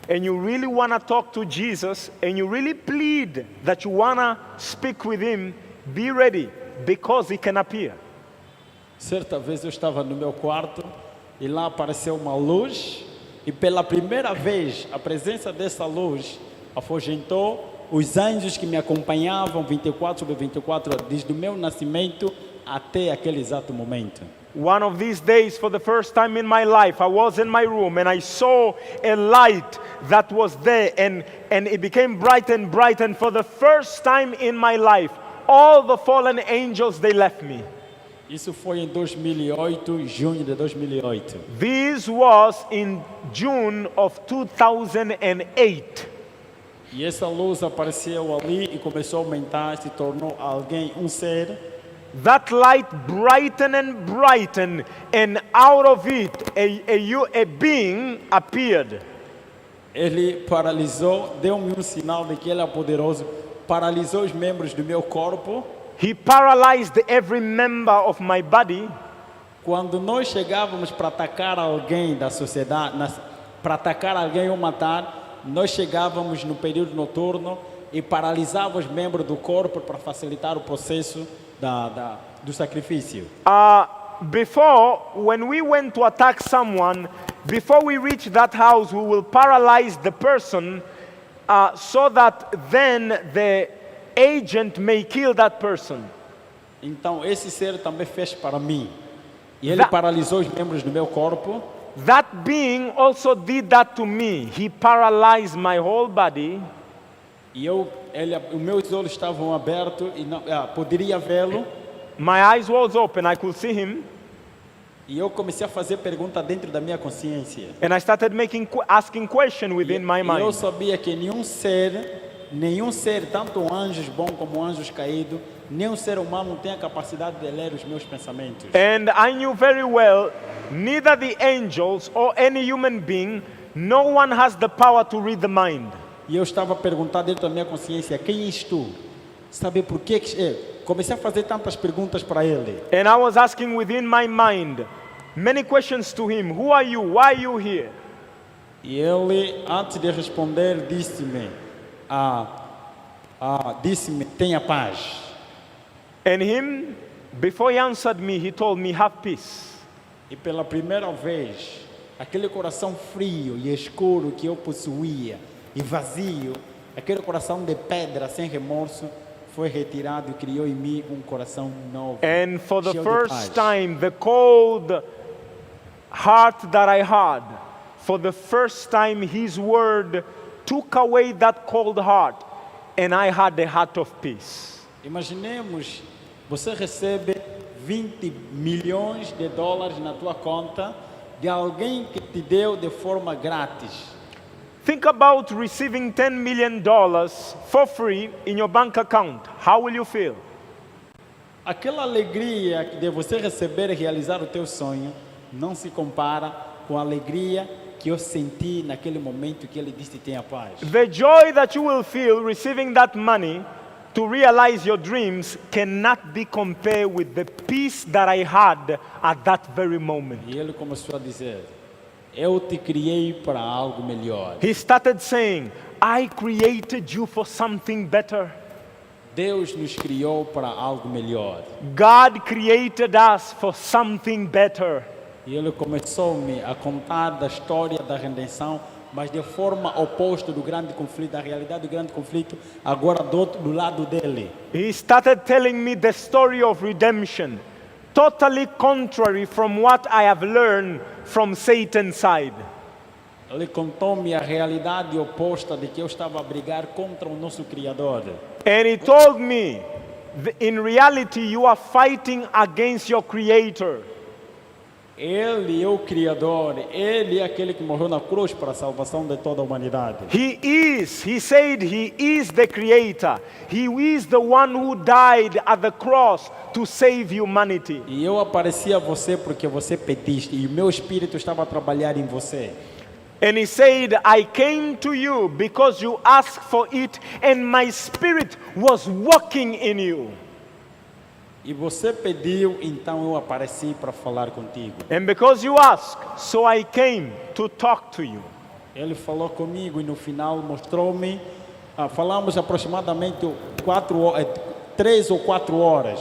and you really want to talk to Jesus and you really plead that you want to speak with him, be ready because he can appear. Certa vez eu estava no meu quarto e lá apareceu uma luz. E pela primeira vez, a presença dessa luz afugentou os anjos que me acompanhavam 24 sobre 24, desde o meu nascimento até aquele exato momento. One of these days, for the first time in my life, I was in my room and I saw a light that was there and it became bright and bright, and for the first time in my life, all the fallen angels, they left me. Isso foi em 2008, junho de 2008. This was in June of 2008. E essa luz apareceu ali e começou a aumentar, se tornou alguém, um ser. That light brightened and brightened, and out of it a being appeared. Ele paralisou, deu-me um sinal de que ele é poderoso, paralisou os membros do meu corpo. He paralyzed every member of my body. Quando nós chegávamos para atacar alguém da sociedade, para atacar alguém ou matar, nós chegávamos no período noturno e paralisava os membros do corpo para facilitar o processo do sacrifício. Before, when we went to attack someone, before we reach that house, we will paralyze the person so that then the agent may kill that person. Então esse ser também fez para mim. E ele paralisou os membros do meu corpo. That being also did that to me. He paralyzed my whole body. E os meus olhos estavam abertos e não poderia vê-lo. My eyes was open, I could see him. E eu comecei a fazer pergunta dentro da minha consciência. And I started asking questions within my E eu mind. sabia que nenhum ser, tanto anjos bons como anjos caídos, nenhum ser humano tem a capacidade de ler os meus pensamentos. And I knew very well, neither the angels or any human being, no one has the power to read the mind. E eu estava a perguntar dentro da minha consciência, quem és tu? Sabe por que comecei a fazer tantas perguntas para ele. And I was asking within my mind many questions to him. Who are you? Why are you here? E ele, antes de responder, disse-me, tenha paz. And him, before he answered me, he told me, have peace. E pela primeira vez, aquele coração frio e escuro que eu possuía, e vazio, aquele coração de pedra sem remorso, foi retirado e criou em mim coração novo. And for the cheio de paz. first time, the cold heart that I had, for the first time, his word took away that cold heart, and I had a heart of peace. Imaginemos, você recebe 20 milhões de dólares na tua conta de alguém que te deu de forma grátis. Think about receiving $10 million for free in your bank account. How will you feel? Aquela alegria de você receber e realizar o teu sonho não se compara com a alegria que eu senti naquele momento que ele disse tenha paz. The joy that you will feel receiving that money to realize your dreams cannot be compared with the peace that I had at that very moment. E ele começou a dizer, eu te criei para algo melhor. He started saying, I created you for something better. Deus nos criou para algo melhor. God created us for something better. E ele começou-me a contar da história da redenção, mas de forma oposta do grande conflito, da realidade do grande conflito, agora do lado dele. He started telling me the story of redemption, totally contrary from what I have learned from Satan's side. Ele contou-me a realidade oposta de que eu estava a brigar contra o nosso Criador. And he told me, in reality, you are fighting against your Creator. Ele é o Criador, Ele é aquele que morreu na cruz para a salvação de toda a humanidade. He said he is the Creator. He is the one who died at the cross to save humanity. E eu apareci a você porque você pediste, e o meu espírito estava a trabalhar em você. And he said, I came to you because you asked for it, and my spirit was working in you. E você pediu, então eu apareci para falar contigo. And because you asked, so I came to talk to you. Ele falou comigo e no final mostrou-me, falamos aproximadamente 3 ou 4 horas.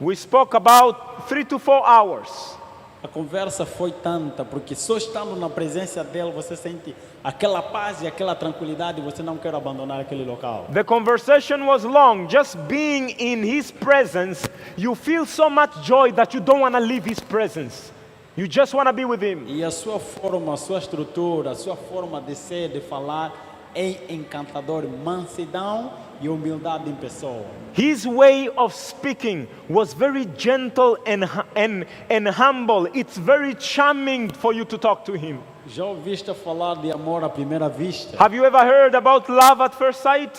We spoke about 3 to 4 hours. A conversa foi tanta, porque só estando na presença dele você sente aquela paz e aquela tranquilidade e você não quer abandonar aquele local. The conversation was long. Just being in his presence, you feel so much joy that you don't want to leave his presence. You just want to be with him. E a sua forma, a sua estrutura, a sua forma de ser, de falar é encantador, mansidão e humildade em pessoa. His way of speaking was very gentle and humble. It's very charming for you to talk to him. Já ouviste falar de amor à primeira vista? Have you ever heard about love at first sight?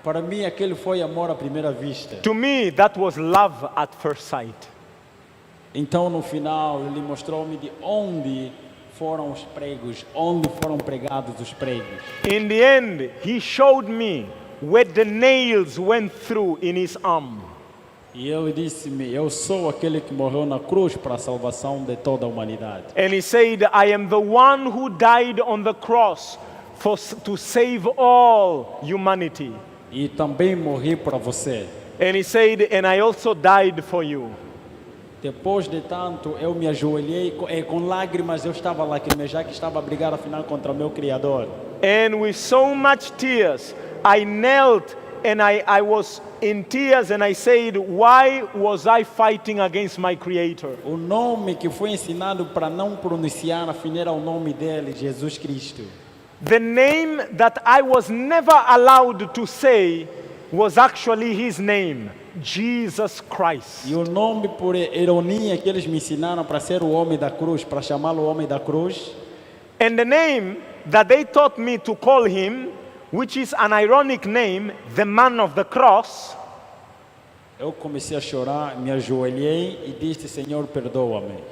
Para mim aquele foi amor à primeira vista. To me, that was love at first sight. Então no final ele mostrou-me de onde foram os pregos, onde foram pregados os pregos. In the end, he showed me where the nails went through in his arm. E ele disse-me, eu sou aquele que morreu na cruz para a salvação de toda a humanidade. And he said, I am the one who died on the cross to save all humanity. E também morri para você. And he said, and I also died for you. Depois de tanto, eu me ajoelhei com lágrimas, eu estava lá, já que estava a brigar afinal contra o meu Criador. And with so much tears, I knelt and I was in tears and I said, why was I fighting against my Creator? O nome que foi ensinado para não pronunciar, afinal era o nome dele, Jesus Cristo. The name that I was never allowed to say was actually his name, Jesus Christ. E o nome, por ironia, que eles me ensinaram para ser o homem da cruz, para chamá-lo homem da cruz. And the name that they taught me to call him, which is an ironic name, the man of the cross, Eu comecei a chorar, me ajoelhei e disse, Senhor, perdoa-me.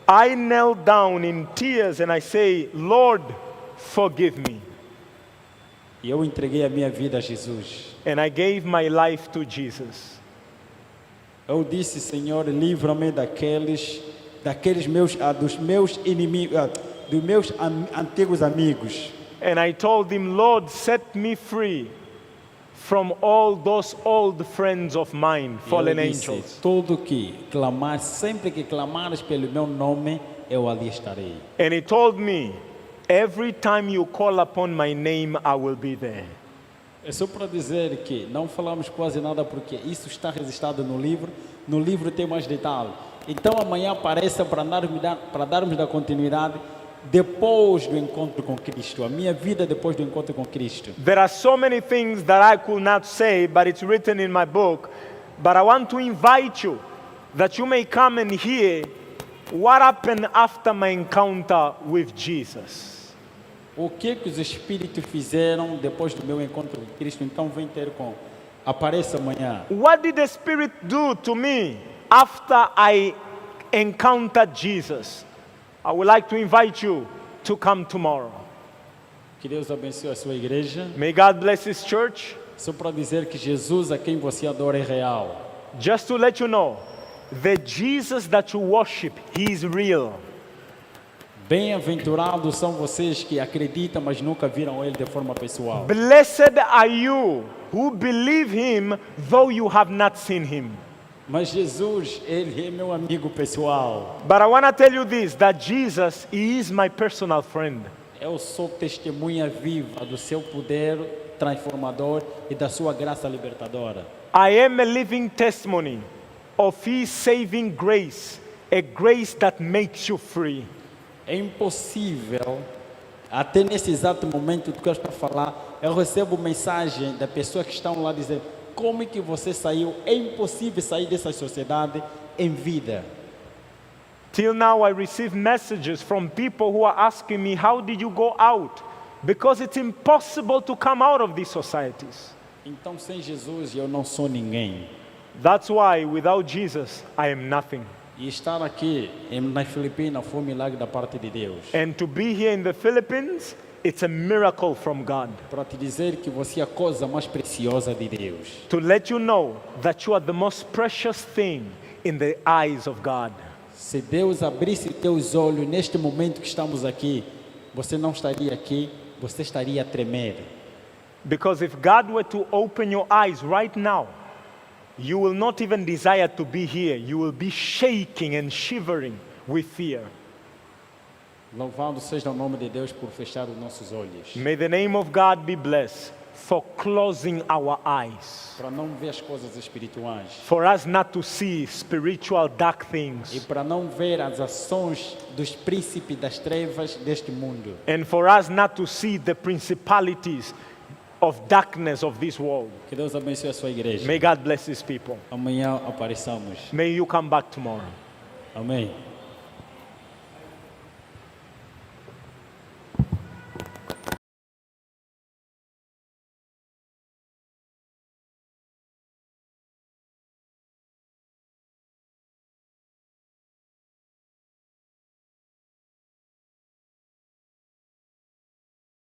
I knelt down in tears and I say, Lord, forgive me. E eu entreguei a minha vida a Jesus. And I gave my life to Jesus. Eu disse, Senhor, livra-me daqueles dos meus inimigos, dos meus antigos amigos. And I told him, Lord, set me free from all those old friends of mine, E fallen eu disse, angels. sempre que clamares pelo meu nome, eu ali estarei. And he told me, every time you call upon my name, I will be there. É só para dizer que não falamos quase nada porque isso está registrado no livro. No livro tem mais detalhe. Então amanhã apareça para darmos da continuidade depois do encontro com Cristo. A minha vida depois do encontro com Cristo. There are so many things that I could not say, but it's written in my book. But I want to invite you that you may come and hear what happened after my encounter with Jesus. O que os Espíritos fizeram depois do meu encontro com Cristo? Então vem ter com. Apareça amanhã. What did the Spirit do to me after I encountered Jesus? I would like to invite you to come tomorrow. Que Deus abençoe a sua igreja. May God bless His church. Só para dizer que Jesus a quem você adora é real. Just to let you know, the Jesus that you worship, He is real. Bem-aventurados são vocês que acreditam, mas nunca viram Ele de forma pessoal. Blessed are you who believe Him, though you have not seen Him. Mas Jesus, Ele é meu amigo pessoal. But I want to tell you this, that Jesus, He is my personal friend. Eu sou testemunha viva do seu poder transformador e da sua graça libertadora. I am a living testimony of His saving grace, a grace that makes you free. É impossível, até nesse exato momento do que eu estou a falar, eu recebo mensagem da pessoa que estão lá dizendo, como é que você saiu? É impossível sair dessa sociedade em vida. Till now I receive messages from people who are asking me, how did you go out? Because it's impossible to come out of these societies. Então, sem Jesus, eu não sou ninguém. That's why without Jesus, I am nothing. E estar aqui nas Filipinas foi um milagre da parte de Deus. And to be here in the Philippines, it's a miracle from God. Para te dizer que você é a coisa mais preciosa de Deus. To let you know that you are the most precious thing in the eyes of God. Se Deus abrisse teus olhos neste momento que estamos aqui, você não estaria aqui, você estaria a tremer. Because if God were to open your eyes right now, you will not even desire to be here. You will be shaking and shivering with fear. Louvado seja o nome de Deus por fechar os nossos olhos. May the name of God be blessed for closing our eyes. Para não ver as coisas espirituais. For us not to see spiritual dark E things. para não ver as ações dos príncipes das trevas deste mundo. And for us not to see the principalities of darkness of this world. Que Deus abençoe a sua igreja. May God bless His people. Amanhã apareçamos. May you come back tomorrow. Amém.